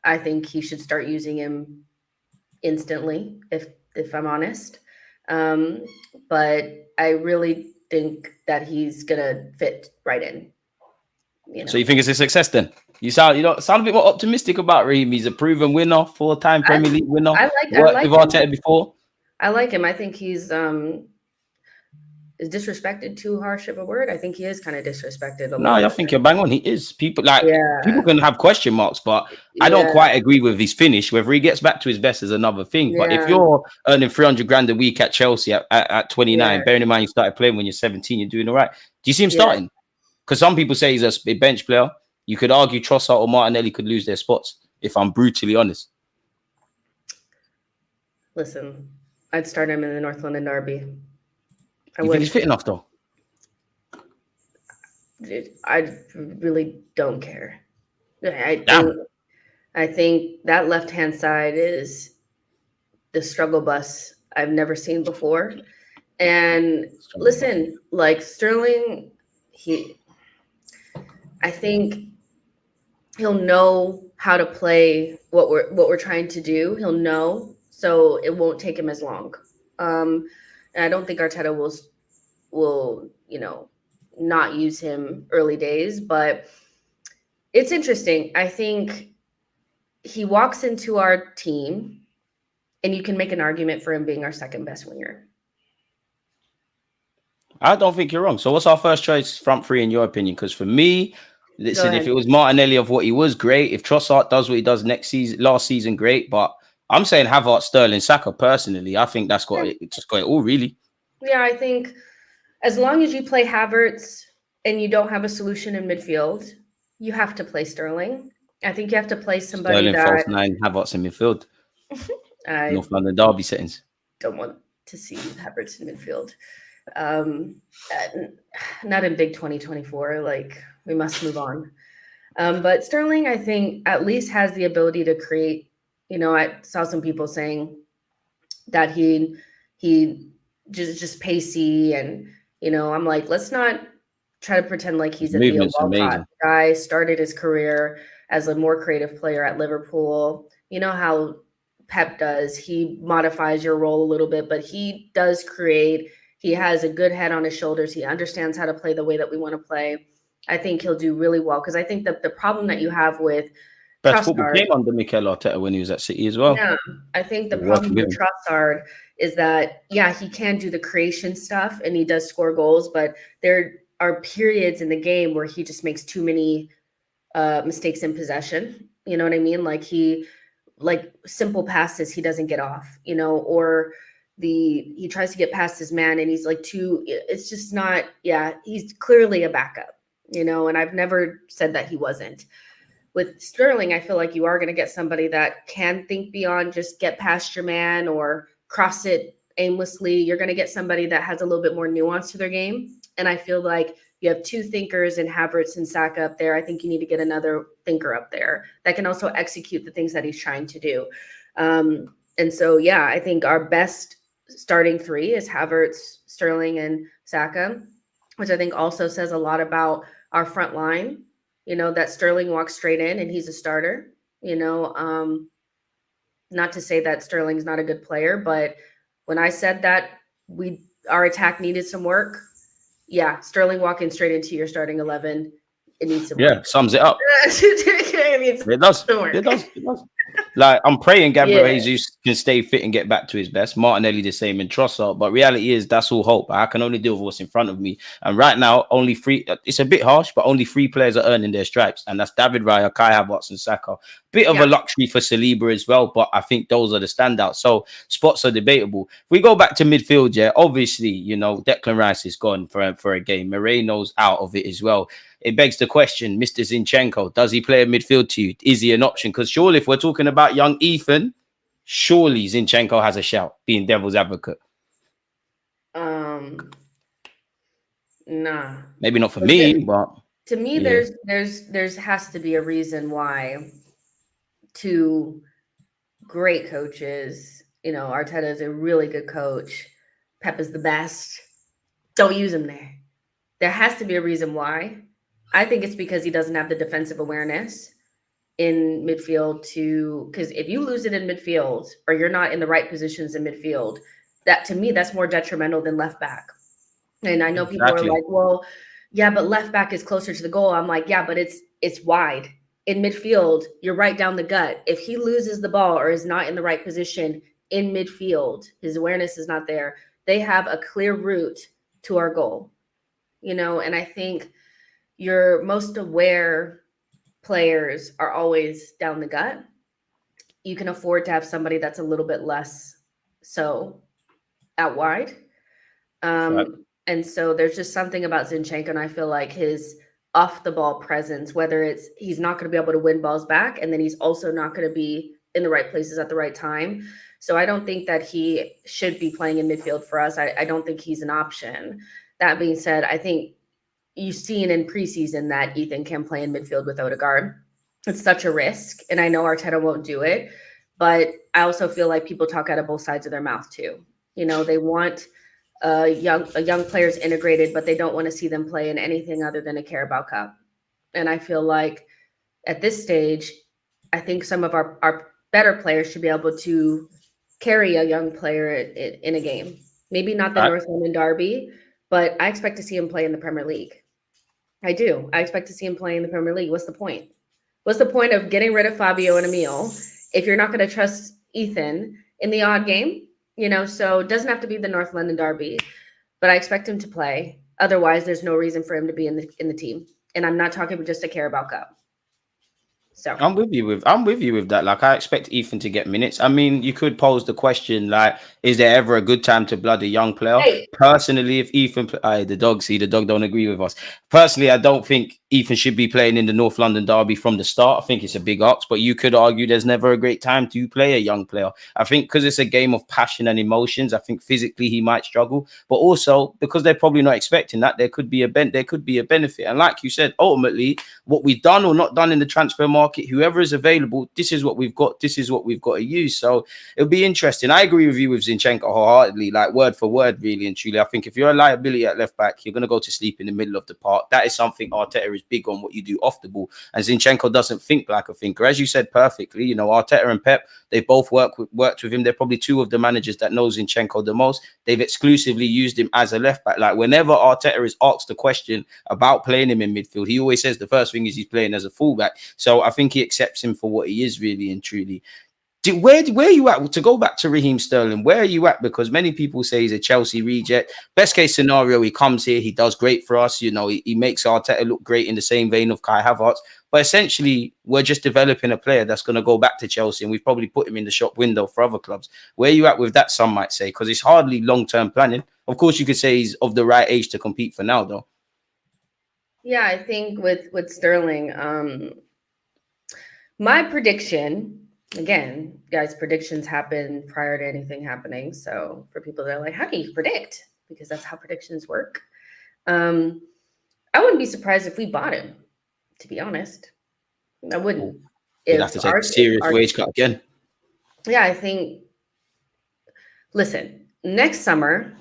Speaker 4: I think he should start using him instantly, if I'm honest. But I really think that he's gonna fit right in.
Speaker 3: So you think it's a success then? You sound a bit more optimistic about Raheem. He's a proven winner, 4-time Premier League winner.
Speaker 4: I like
Speaker 3: with Arteta before.
Speaker 4: I like him. I think he's is disrespected too harsh of a word. I think he is kind of disrespected.
Speaker 3: No, I think you're bang on. He is. People can have question marks, but I don't quite agree with his finish. Whether he gets back to his best is another thing. But if you're earning 300 grand a week at Chelsea at 29, bearing in mind you started playing when you're 17, you're doing all right. Do you see him starting? Because some people say he's a bench player. You could argue Trossard or Martinelli could lose their spots, if I'm brutally honest.
Speaker 4: Listen, I'd start him in the North London derby.
Speaker 3: You think he's fit enough, though?
Speaker 4: I really don't care. I think that left-hand side is the struggle bus I've never seen before. And listen, like Sterling, I think he'll know how to play what we're trying to do. He'll know, so it won't take him as long. And I don't think Arteta will not use him early days, but it's interesting. I think he walks into our team and you can make an argument for him being our second best winger.
Speaker 3: I don't think you're wrong. So what's our first choice front three in your opinion? Because for me, listen, if it was Martinelli of what he was, great. If Trossard does what he does last season, great. But I'm saying Havertz, Sterling, Saka personally. I think that's got it all, really.
Speaker 4: Yeah, I think as long as you play Havertz and you don't have a solution in midfield, you have to play Sterling. I think you have to play somebody
Speaker 3: Sterling false 9, Havertz in midfield. North London derby settings.
Speaker 4: Don't want to see Havertz in midfield. Not in big 2024. Like, we must move on. But Sterling, I think, at least has the ability to create. I saw some people saying that he just pacey, and I'm like, let's not try to pretend like he's a Theo Walcott guy. Started his career as a more creative player at Liverpool. You know how Pep does. He modifies your role a little bit, but he does create. He has a good head on his shoulders. He understands how to play the way that we want to play. I think he'll do really well, because I think that the problem that you have with
Speaker 3: best football came under Mikel Arteta when he was at City as well.
Speaker 4: Yeah, I think the problem with Trossard is that, he can do the creation stuff and he does score goals, but there are periods in the game where he just makes too many mistakes in possession. You know what I mean? Like simple passes he doesn't get off, or he tries to get past his man and he's like it's just not, he's clearly a backup, and I've never said that he wasn't. With Sterling, I feel like you are going to get somebody that can think beyond just get past your man or cross it aimlessly. You're going to get somebody that has a little bit more nuance to their game. And I feel like you have two thinkers in Havertz and Saka up there. I think you need to get another thinker up there that can also execute the things that he's trying to do. And so, I think our best starting three is Havertz, Sterling, and Saka, which I think also says a lot about our front line. That Sterling walks straight in and he's a starter. Not to say that Sterling's not a good player, but when I said that our attack needed some work, Sterling walking straight into your starting 11, it needs some work.
Speaker 3: Sums it up. It does. It does. Like, I'm praying Gabriel
Speaker 4: Yeah.
Speaker 3: Jesus can stay fit and get back to his best. Martinelli the same, and Trossard. But reality is, that's all hope. I can only deal with what's in front of me. And right now, only three. It's a bit harsh, but only 3 players are earning their stripes, and that's David Raya, Kai Havertz, and Saka. Bit of a luxury for Saliba as well, but I think those are the standouts. So spots are debatable. If we go back to midfield, yeah, obviously, you know, Declan Rice is gone for a game. Merino's out of it as well. It begs the question, Mr. Zinchenko, does he play a midfield to you? Is he an option? Because surely if we're talking about young Ethan, surely Zinchenko has a shout, being devil's advocate.
Speaker 4: Nah.
Speaker 3: Maybe not for me, but
Speaker 4: to me, there's has to be a reason why 2 great coaches, you know, Arteta is a really good coach. Pep is the best. Don't use him there. There has to be a reason why. I think it's because he doesn't have the defensive awareness in midfield because if you lose it in midfield or you're not in the right positions in midfield, that to me, that's more detrimental than left back. And I know people are like, well, yeah, but left back is closer to the goal. I'm like, yeah, but it's wide. In midfield, you're right down the gut. If he loses the ball or is not in the right position in midfield, his awareness is not there, they have a clear route to our goal. You know, and I think your most aware players are always down the gut. You can afford to have somebody that's a little bit less so out wide. And so there's just something about Zinchenko, and I feel like his off the ball presence, whether it's he's not going to be able to win balls back, and then he's also not going to be in the right places at the right time. So I don't think that he should be playing in midfield for us. I don't think he's an option. That being said, I think you've seen in preseason that Ethan can play in midfield with Odegaard. It's such a risk, and I know Arteta won't do it, but I also feel like people talk out of both sides of their mouth too. You know, they want young players integrated, but they don't want to see them play in anything other than a Carabao Cup. And I feel like at this stage, I think some of our better players should be able to carry a young player in a game. Maybe not the North London derby, but I expect to see him play in the Premier League. I do. I expect to see him play in the Premier League. What's the point? What's the point of getting rid of Fabio and Emil if you're not going to trust Ethan in the odd game? You know, so it doesn't have to be the North London derby, but I expect him to play. Otherwise, there's no reason for him to be in the team. And I'm not talking just a Carabao Cup. So
Speaker 3: I'm with you with that. Like, I expect Ethan to get minutes. I mean, you could pose the question, like, is there ever a good time to blood a young player?
Speaker 4: Hey.
Speaker 3: Personally, if Ethan, the dog don't agree with us. Personally, I don't think Ethan should be playing in the North London derby from the start. I think it's a big ox, but you could argue there's never a great time to play a young player. I think because it's a game of passion and emotions, I think physically he might struggle, but also because they're probably not expecting that, there could be a benefit. And like you said, ultimately, what we've done or not done in the transfer market, whoever is available, this is what we've got. This is what we've got to use. So it'll be interesting. I agree with you with Zinchenko wholeheartedly, like word for word, really and truly. I think if you're a liability at left back, you're going to go to sleep in the middle of the park. That is something Arteta is big on, what you do off the ball. And Zinchenko doesn't think like a thinker. As you said perfectly, you know, Arteta and Pep, they both worked with him. They're probably 2 of the managers that know Zinchenko the most. They've exclusively used him as a left back. Like, whenever Arteta is asked the question about playing him in midfield, he always says the first thing is he's playing as a fullback. So I think he accepts him for what he is, really and truly. Where are you at? To go back to Raheem Sterling, where are you at? Because many people say he's a Chelsea reject. Best case scenario, he comes here, he does great for us. You know, he makes Arteta look great in the same vein of Kai Havertz. But essentially, we're just developing a player that's going to go back to Chelsea, and we've probably put him in the shop window for other clubs. Where are you at with that, some might say? Because it's hardly long-term planning. Of course, you could say he's of the right age to compete for now, though.
Speaker 4: Yeah, I think with Sterling, my prediction, again, guys, predictions happen prior to anything happening. So for people that are like, how can you predict? Because that's how predictions work. I wouldn't be surprised if we bought him, to be honest. I wouldn't.
Speaker 3: You'd have to take a serious wage cut again.
Speaker 4: Yeah, I think, listen, next summer,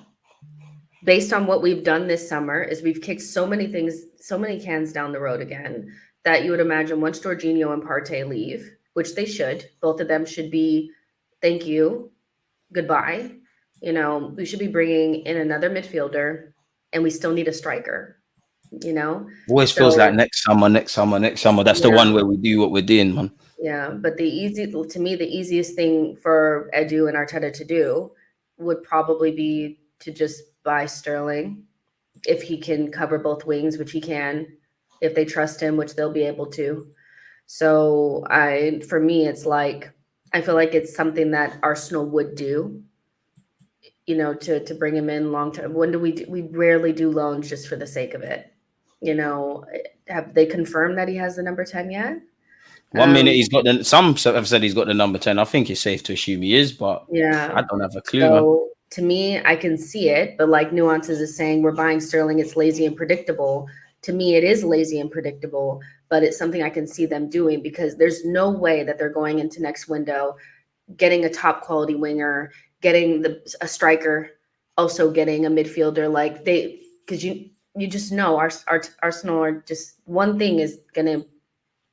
Speaker 4: based on what we've done this summer, is we've kicked so many things, so many cans down the road again, that you would imagine once Jorginho and Partey leave, which they should, both of them should be, thank you, goodbye. You know, we should be bringing in another midfielder, and we still need a striker, you know?
Speaker 3: Always feels like next summer. That's the one where we do what we're doing, man.
Speaker 4: Yeah, but the easiest thing for Edu and Arteta to do would probably be to just buy Sterling if he can cover both wings, which he can, if they trust him, which they'll be able to. So for me, it's like, I feel like it's something that Arsenal would do, to bring him in long term. When do we rarely do loans just for the sake of it. Have they confirmed that he has the number 10 yet?
Speaker 3: 1 minute he's got some have said he's got the number 10. I think it's safe to assume he is, but
Speaker 4: yeah,
Speaker 3: I don't have a clue.
Speaker 4: So to me, I can see it, but like Nuances is saying, we're buying Sterling, it's lazy and predictable. To me, it is lazy and predictable, but it's something I can see them doing, because there's no way that they're going into next window getting a top quality winger, getting a striker, also getting a midfielder. Like because you just know Arsenal are just, one thing is gonna.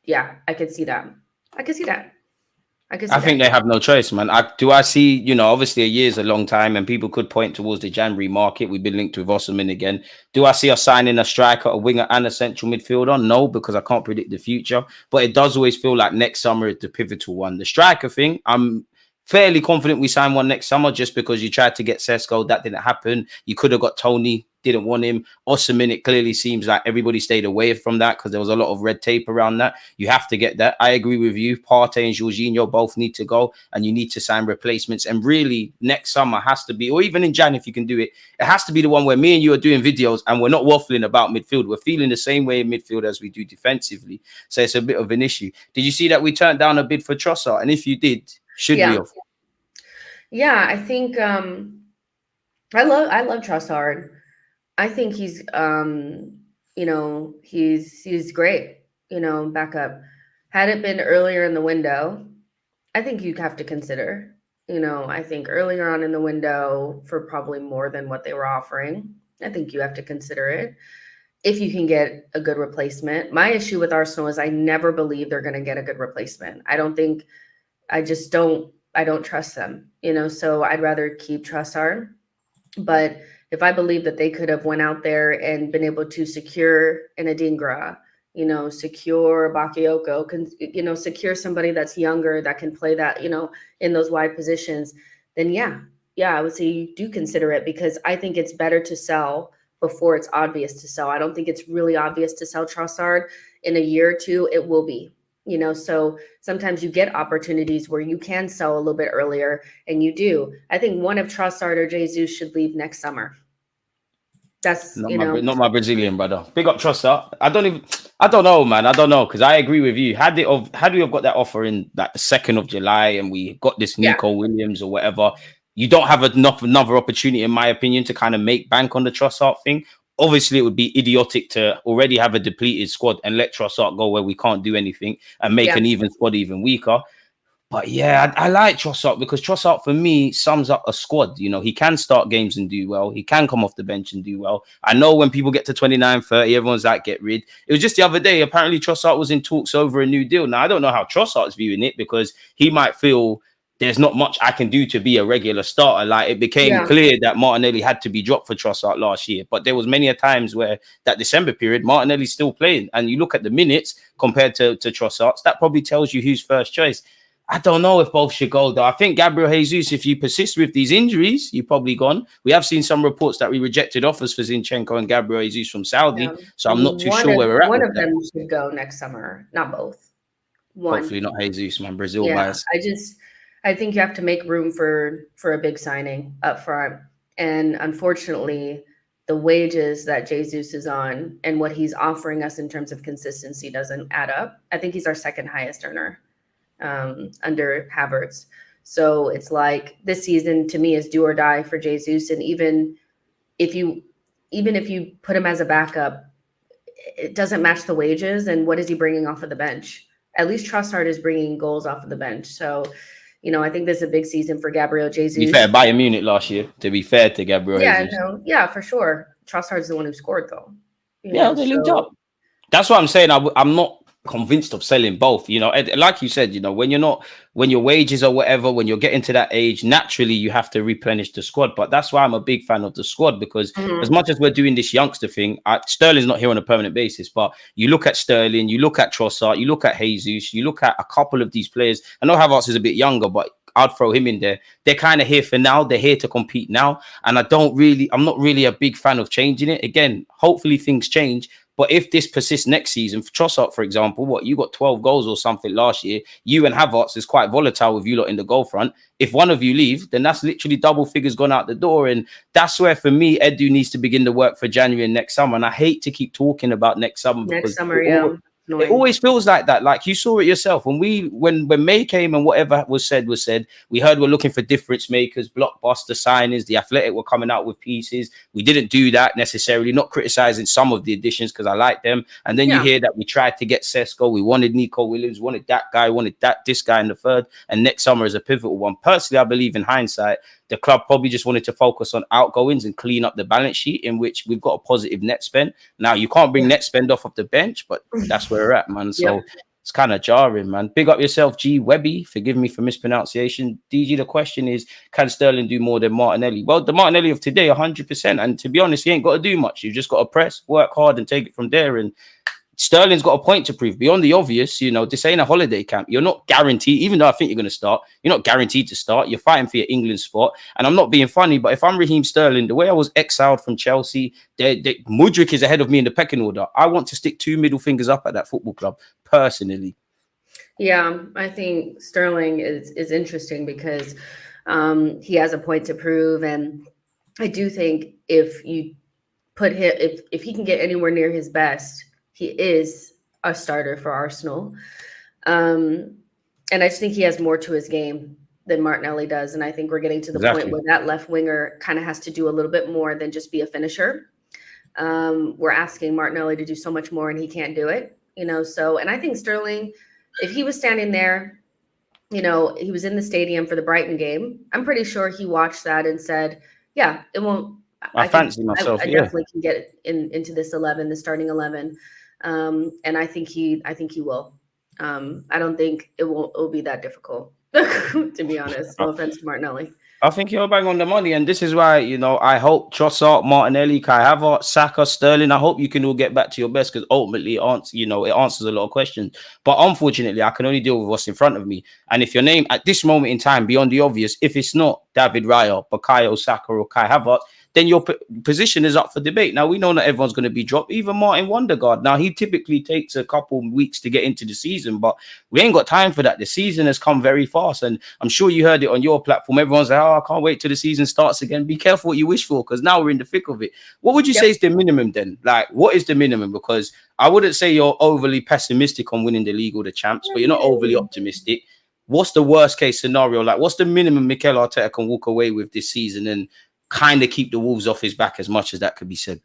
Speaker 4: Yeah, I could see that. I think
Speaker 3: they have no choice, man. I see, obviously a year is a long time and people could point towards the January market. We've been linked with Osman again. Do I see us signing a striker, a winger and a central midfielder? No, because I can't predict the future. But it does always feel like next summer is the pivotal one. The striker thing, I'm fairly confident we sign one next summer, just because you tried to get Sesko. That didn't happen. You could have got Tony. Didn't want him. Osman, it clearly seems like everybody stayed away from that because there was a lot of red tape around that. You have to get that. I agree with you. Partey and Jorginho both need to go, and you need to sign replacements. And really, next summer has to be, or even in Jan, if you can do it, it has to be the one where me and you are doing videos and we're not waffling about midfield. We're feeling the same way in midfield as we do defensively. So it's a bit of an issue. Did you see that we turned down a bid for Trossard? And if you did, should we have?
Speaker 4: Yeah, I think I love Trossard. I think he's he's great, backup. Had it been earlier in the window, I think you'd have to consider, I think earlier on in the window, for probably more than what they were offering, I think you have to consider it if you can get a good replacement. My issue with Arsenal is I never believe they're going to get a good replacement. I don't trust them, so I'd rather keep Trossard. But if I believe that they could have went out there and been able to secure an Adingra, secure Bakayoko, secure somebody that's younger that can play that, in those wide positions, then yeah, I would say you do consider it, because I think it's better to sell before it's obvious to sell. I don't think it's really obvious to sell Trossard. In a year or two, it will be. So sometimes you get opportunities where you can sell a little bit earlier, and you do. I think one of Trossard or Jesus should leave next summer. That's
Speaker 3: not my Brazilian brother. Big up Trossard. I don't know, man. I don't know, because I agree with you. Had we have got that offer in like the 2nd of July and we got this Nico Williams or whatever, you don't have another opportunity, in my opinion, to kind of make bank on the Trossard thing. Obviously, it would be idiotic to already have a depleted squad and let Trossard go where we can't do anything and make an even squad even weaker. But yeah, I like Trossard, because Trossard for me sums up a squad. He can start games and do well. He can come off the bench and do well. I know when people get to 29, 30, everyone's like, get rid. It was just the other day, apparently Trossard was in talks over a new deal. Now, I don't know how Trossard's viewing it, because he might feel there's not much I can do to be a regular starter. Like, it became clear that Martinelli had to be dropped for Trossard last year. But there was many a times where that December period, Martinelli's still playing. And you look at the minutes compared to Trossard's, that probably tells you who's first choice. I don't know if both should go, though. I think Gabriel Jesus, if you persist with these injuries, you're probably gone. We have seen some reports that we rejected offers for Zinchenko and Gabriel Jesus from Saudi. So I'm not too sure where we're at.
Speaker 4: One of them should go next summer, not both. One.
Speaker 3: Hopefully not Jesus, man. Brazil bias.
Speaker 4: I think you have to make room for a big signing up front. And unfortunately, the wages that Jesus is on and what he's offering us in terms of consistency doesn't add up. I think he's our second highest earner under Havertz. So it's like this season to me is do or die for Jesus. And even if you put him as a backup, it doesn't match the wages. And what is he bringing off of the bench? At least Trossard is bringing goals off of the bench. So, I think this is a big season for Gabriel Jesus.
Speaker 3: To be fair, Bayern Munich last year, to be fair to Gabriel Jesus.
Speaker 4: Yeah, for sure. Trossard's the one who scored, though.
Speaker 3: They linked up. That's what I'm saying. I'm not convinced of selling both. You know, like you said, you know, when your wages or whatever, when you're getting to that age, naturally you have to replenish the squad. But that's why I'm a big fan of the squad, because as much as we're doing this youngster thing, Sterling's not here on a permanent basis. But you look at Sterling, you look at Trossard, you look at Jesus, you look at a couple of these players. I know Havertz is a bit younger, but I'd throw him in there. They're kind of here for now. They're here to compete now. And I'm not really a big fan of changing it. Again, hopefully things change. But if this persists next season, for Trossard, for example, you got 12 goals or something last year. You and Havertz is quite volatile with you lot in the goal front. If one of you leave, then that's literally double figures gone out the door. And that's where, for me, Edu needs to begin the work for January and next summer. And I hate to keep talking about next summer. It always feels like that. Like you saw it yourself when May came and whatever was said. We heard we're looking for difference makers, blockbuster signings. The Athletic were coming out with pieces. We didn't do that necessarily. Not criticizing some of the additions because I like them. And then you hear that we tried to get Sesko. We wanted Nico Williams. Wanted that guy. Wanted this guy in the third. And next summer is a pivotal one. Personally, I believe in hindsight, the club probably just wanted to focus on outgoings and clean up the balance sheet, in which we've got a positive net spend. Now, you can't bring net spend off the bench, but that's where we're at, man. So it's kind of jarring, man. Big up yourself, G. Webby. Forgive me for mispronunciation. DG, the question is, can Sterling do more than Martinelli? Well, the Martinelli of today, 100%. And to be honest, he ain't got to do much. You've just got to press, work hard, and take it from there. And Sterling's got a point to prove. Beyond the obvious, you know, this ain't a holiday camp. You're not guaranteed, even though I think you're going to start, you're not guaranteed to start. You're fighting for your England spot. And I'm not being funny, but if I'm Raheem Sterling, the way I was exiled from Chelsea, Mudryk is ahead of me in the pecking order. I want to stick 2 middle fingers up at that football club, personally.
Speaker 4: Yeah, I think Sterling is interesting because he has a point to prove. And I do think if you put him, if he can get anywhere near his best, he is a starter for Arsenal. And I just think he has more to his game than Martinelli does. And I think we're getting to the point where that left winger kind of has to do a little bit more than just be a finisher. We're asking Martinelli to do so much more and he can't do it, you know? So, and I think Sterling, if he was standing there, you know, he was in the stadium for the Brighton game, I'm pretty sure he watched that and said, yeah, it won't.
Speaker 3: I fancy myself.
Speaker 4: I definitely can get into this 11, the starting 11. And I think he will. I don't think it will be that difficult, to be honest. No offense to Martinelli.
Speaker 3: I think you're bang on the money, and this is why, you know, I hope Trossard, Martinelli, Kai Havertz, Saka, Sterling, I hope you can all get back to your best, because ultimately, it answers a lot of questions. But unfortunately, I can only deal with what's in front of me. And if your name at this moment in time, beyond the obvious, if it's not David Raya, Bukayo Saka, or Kai Havertz, then your position is up for debate. Now, we know not everyone's going to be dropped. Even Martin Wondergaard. Now, he typically takes a couple weeks to get into the season, but we ain't got time for that. The season has come very fast, and I'm sure you heard it on your platform. Everyone's like, I can't wait till the season starts again. Be careful what you wish for, because now we're in the thick of it. What would you say is the minimum then? Like, what is the minimum? Because I wouldn't say you're overly pessimistic on winning the league or the champs, but you're not overly optimistic. What's the worst case scenario? Like, what's the minimum Mikel Arteta can walk away with this season and kind of keep the Wolves off his back, as much as that could be said?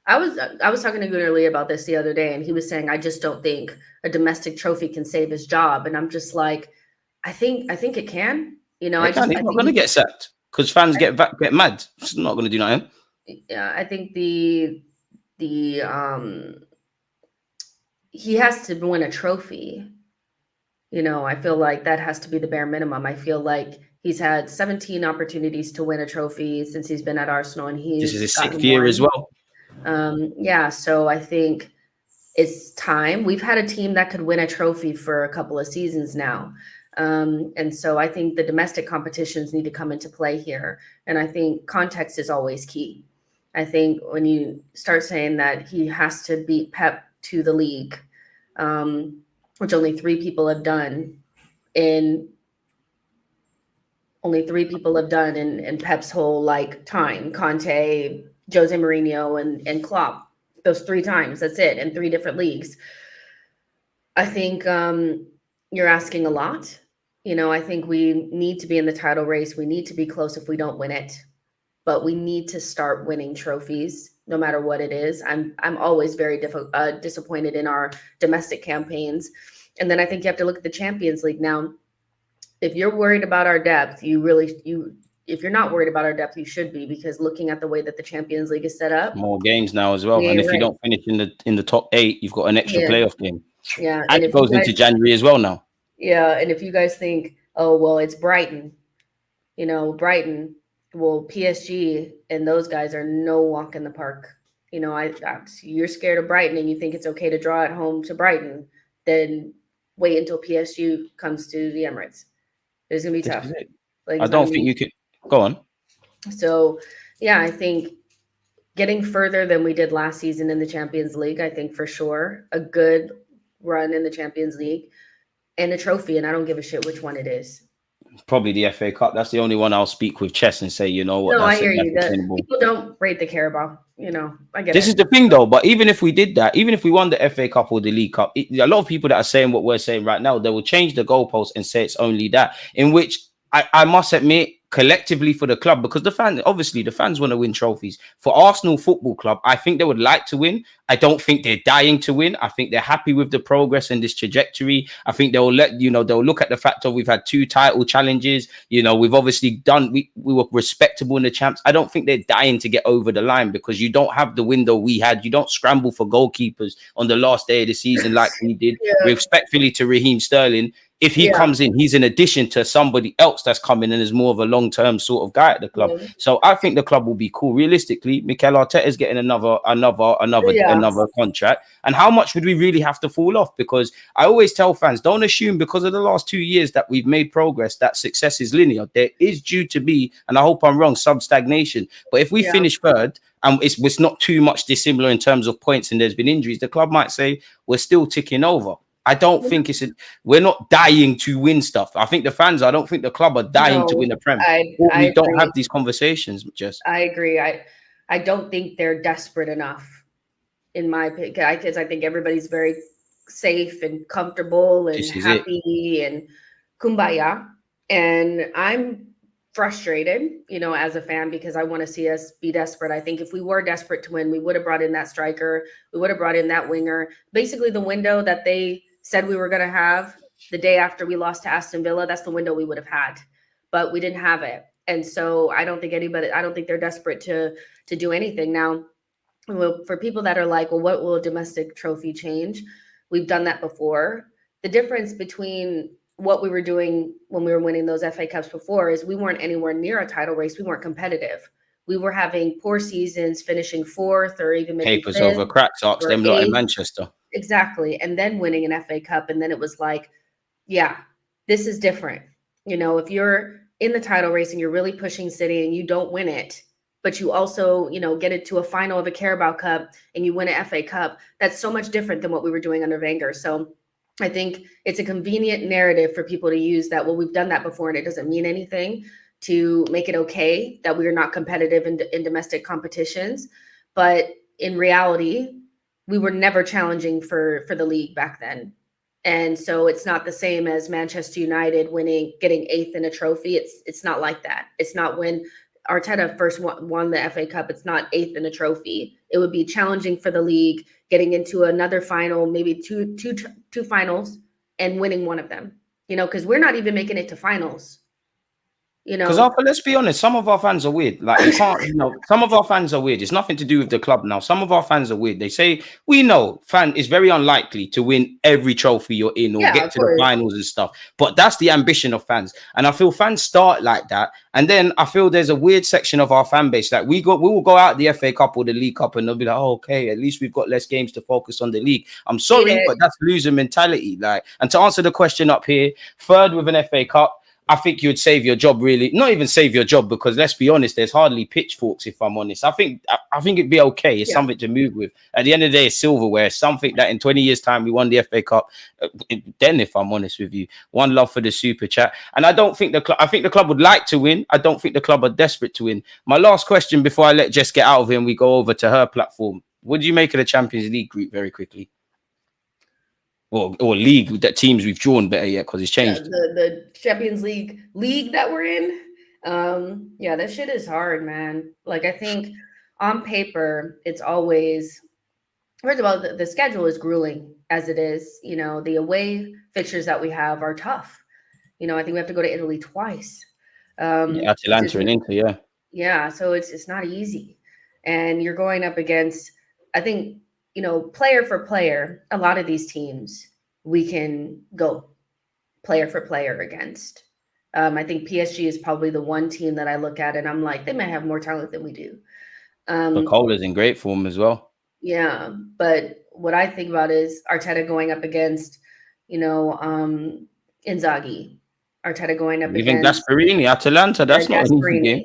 Speaker 4: I was talking to Gunnar Lee about this the other day, and he was saying, I just don't think a domestic trophy can save his job. And I'm just like, I think it can. You know,
Speaker 3: he's not going to get sacked because fans get mad. It's not going to do nothing.
Speaker 4: Yeah, I think the he has to win a trophy. You know, I feel like that has to be the bare minimum. I feel like he's had 17 opportunities to win a trophy since he's been at Arsenal, and this is his 6th year as well. So I think it's time. We've had a team that could win a trophy for a couple of seasons now. And so I think the domestic competitions need to come into play here. And I think context is always key. I think when you start saying that he has to beat Pep to the league, which only three people have done in Pep's whole time, Conte, Jose Mourinho, and Klopp, those 3 times, that's it, in 3 different leagues. I think you're asking a lot. You know, I think we need to be in the title race. We need to be close if we don't win it, but we need to start winning trophies no matter what it is. I'm always very disappointed in our domestic campaigns. And then I think you have to look at the Champions League. Now, if you're worried about our depth, you if you're not worried about our depth, you should be, because looking at the way that the Champions League is set up,
Speaker 3: more games now as well.
Speaker 4: yeah,
Speaker 3: And if you
Speaker 4: right.
Speaker 3: don't finish in the top 8, you've got an extra
Speaker 4: Yeah.
Speaker 3: playoff game.
Speaker 4: Yeah,
Speaker 3: And it goes into January as well now.
Speaker 4: Yeah, and if you guys think, oh well, it's Brighton, Brighton, well, PSG and those guys are no walk in the park. You're scared of Brighton and you think it's okay to draw at home to Brighton, then wait until PSG comes to the Emirates. It's gonna be tough.
Speaker 3: I don't think you could go on.
Speaker 4: So yeah, I think getting further than we did last season in the Champions League, I think for sure a good run in the Champions League and a trophy, and I don't give a shit which one it is.
Speaker 3: Probably the FA Cup. That's the only one I'll speak with chest and say, you know what?
Speaker 4: No,
Speaker 3: that's
Speaker 4: I hear you. People don't rate the Carabao. I get
Speaker 3: this
Speaker 4: it.
Speaker 3: is the thing, though. But even if we did that, even if we won the FA Cup or the League Cup, a lot of people that are saying what we're saying right now, they will change the goalpost and say it's only that. In which I must admit, collectively for the club, because the fans want to win trophies. For Arsenal Football Club, I think they would like to win. I don't think they're dying to win. I think they're happy with the progress and this trajectory. I think they'll look at the fact of we've had 2 title challenges. We've obviously done, we were respectable in the champs. I don't think they're dying to get over the line, because you don't have the window we had. You don't scramble for goalkeepers on the last day of the season like we did. Yeah. Respectfully to Raheem Sterling, if he comes in, he's in addition to somebody else that's coming in as more of a long-term sort of guy at the club. Yeah. So I think the club will be cool. Realistically, Mikel Arteta is getting another contract. And how much would we really have to fall off? Because I always tell fans, don't assume because of the last 2 years that we've made progress, that success is linear. There is due to be, and I hope I'm wrong, sub-stagnation. But if we finish third, and it's not too much dissimilar in terms of points and there's been injuries, the club might say we're still ticking over. I don't think we're not dying to win stuff. I think the fans, I don't think the club are dying to win the Prem. We don't have these conversations, Jess.
Speaker 4: I agree. I don't think they're desperate enough, in my opinion, because I think everybody's very safe and comfortable and happy and kumbaya. And I'm frustrated, as a fan, because I want to see us be desperate. I think if we were desperate to win, we would have brought in that striker. We would have brought in that winger. Basically, the window that they said we were going to have the day after we lost to Aston Villa, that's the window we would have had, but we didn't have it. And so I don't think they're desperate to do anything. Now, for people that are like, well, what will a domestic trophy change? We've done that before. The difference between what we were doing when we were winning those FA Cups before is we weren't anywhere near a title race. We weren't competitive. We were having poor seasons, finishing 4th or even maybe
Speaker 3: papers over crack socks, them lot in Manchester.
Speaker 4: Exactly. And then winning an FA Cup. And then it was like, yeah, this is different. If you're in the title race and you're really pushing City and you don't win it, but you also, get it to a final of a Carabao Cup and you win an FA Cup, that's so much different than what we were doing under Wenger. So I think it's a convenient narrative for people to use that, well, we've done that before and it doesn't mean anything, to make it okay that we are not competitive in domestic competitions. But in reality, we were never challenging for the league back then. And so it's not the same as Manchester United getting 8th in a trophy. It's not like that. It's not when Arteta first won the FA Cup. It's not 8th in a trophy. It would be challenging for the league, getting into another final, maybe two finals, and winning one of them. Because we're not even making it to finals.
Speaker 3: Because let's be honest, some of our fans are weird. Like, you can't, some of our fans are weird. It's nothing to do with the club now. Some of our fans are weird. They say, we know it's very unlikely to win every trophy you're in or get to the finals and stuff. But that's the ambition of fans. And I feel fans start like that. And then I feel there's a weird section of our fan base. Like, we will go out the FA Cup or the League Cup and they'll be like, oh, okay, at least we've got less games to focus on the league. I'm sorry, but that's loser mentality. Like, and to answer the question up here, 3rd with an FA Cup, I think you would save your job, really. Not even save your job, because let's be honest, there's hardly pitchforks, if I'm honest. I think it'd be okay. It's something to move with. At the end of the day, it's silverware. Something that in 20 years' time, we won the FA Cup. Then, if I'm honest with you, one love for the super chat. And I don't think I think the club would like to win. I don't think the club are desperate to win. My last question before I let Jess get out of here and we go over to her platform. What do you make of the Champions League group, very quickly? Or league, that teams we've drawn, better yet, because it's changed.
Speaker 4: The Champions League that we're in. That shit is hard, man. Like, I think on paper, it's always, first of all, the schedule is grueling as it is. The away fixtures that we have are tough. I think we have to go to Italy twice.
Speaker 3: Atalanta and Inter, yeah.
Speaker 4: Yeah, so it's not easy. And you're going up against, I think, player for player, a lot of these teams we can go player for player against. I think PSG is probably the one team that I look at and I'm like, they might have more talent than we do.
Speaker 3: But Cola's in great form as well.
Speaker 4: Yeah, but what I think about is Arteta going up against, Inzaghi. Arteta going up
Speaker 3: Even
Speaker 4: against
Speaker 3: Gasperini, Atalanta, that's not an easy game.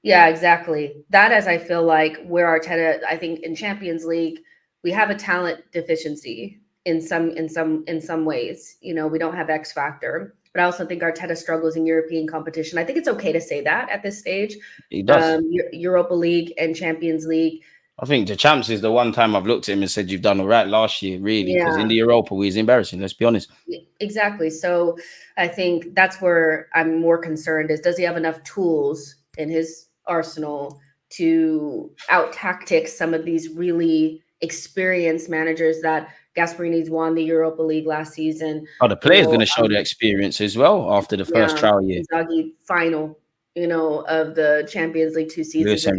Speaker 4: Yeah, exactly. That as I feel like where Arteta, I think in Champions League, we have a talent deficiency in some ways. We don't have X factor. But I also think Arteta struggles in European competition. I think it's okay to say that at this stage.
Speaker 3: He does.
Speaker 4: Europa League and Champions League.
Speaker 3: I think the Champs is the one time I've looked at him and said, you've done all right last year, really. Because in the Europa, we was embarrassing, let's be honest.
Speaker 4: Exactly. So I think that's where I'm more concerned is, does he have enough tools in his arsenal to out-tactic some of these really experienced managers that Gasperini's won the Europa League last season.
Speaker 3: Oh, the player's going to show the experience as well after the first trial year.
Speaker 4: Inzaghi final, of the Champions League 2 seasons ago.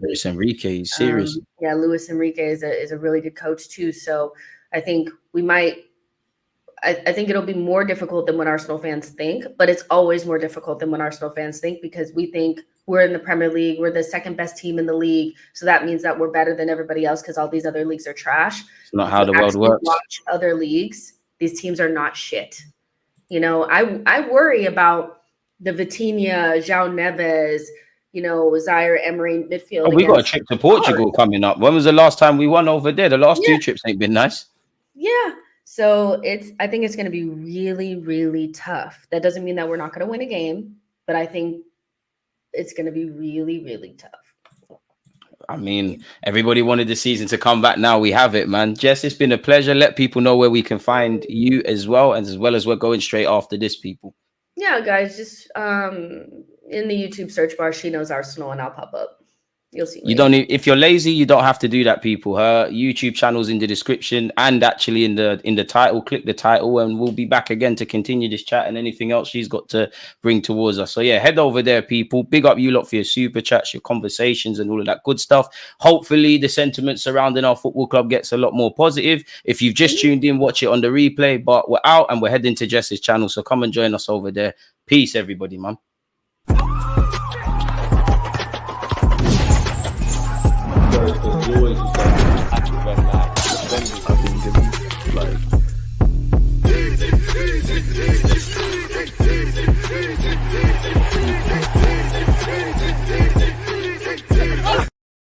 Speaker 3: Luis Enrique, he's serious.
Speaker 4: Luis Enrique is a really good coach too. So I think we might. I think it'll be more difficult than what Arsenal fans think, but it's always more difficult than what Arsenal fans think because we think we're in the Premier League, we're the second best team in the league, so that means that we're better than everybody else because all these other leagues are trash.
Speaker 3: It's not how the world works.
Speaker 4: Watch other leagues; these teams are not shit. I worry about the Vitinha, João Neves, Zaire Emery midfield.
Speaker 3: Oh, we got a trip to Portugal coming up. When was the last time we won over there? The last 2 trips ain't been nice.
Speaker 4: Yeah. So I think it's going to be really, really tough. That doesn't mean that we're not going to win a game, but I think it's going to be really, really tough.
Speaker 3: I mean, everybody wanted the season to come back. Now we have it, man. Jess, it's been a pleasure. Let people know where we can find you as well as we're going straight after this, people.
Speaker 4: Yeah, guys, just in the YouTube search bar, She Knows Arsenal, and I'll pop up. You'll see.
Speaker 3: You don't need, if you're lazy, you don't have to do that, people. Her YouTube channel's in the description and actually in the title. Click the title and we'll be back again to continue this chat and anything else she's got to bring towards us. So yeah, head over there, people. Big up you lot for your super chats, your conversations and all of that good stuff. Hopefully the sentiment surrounding our football club gets a lot more positive. If you've just tuned in, watch it on the replay, but we're out and we're heading to Jess's channel. So come and join us over there. Peace, everybody, man. You always just go active red light. I think it's like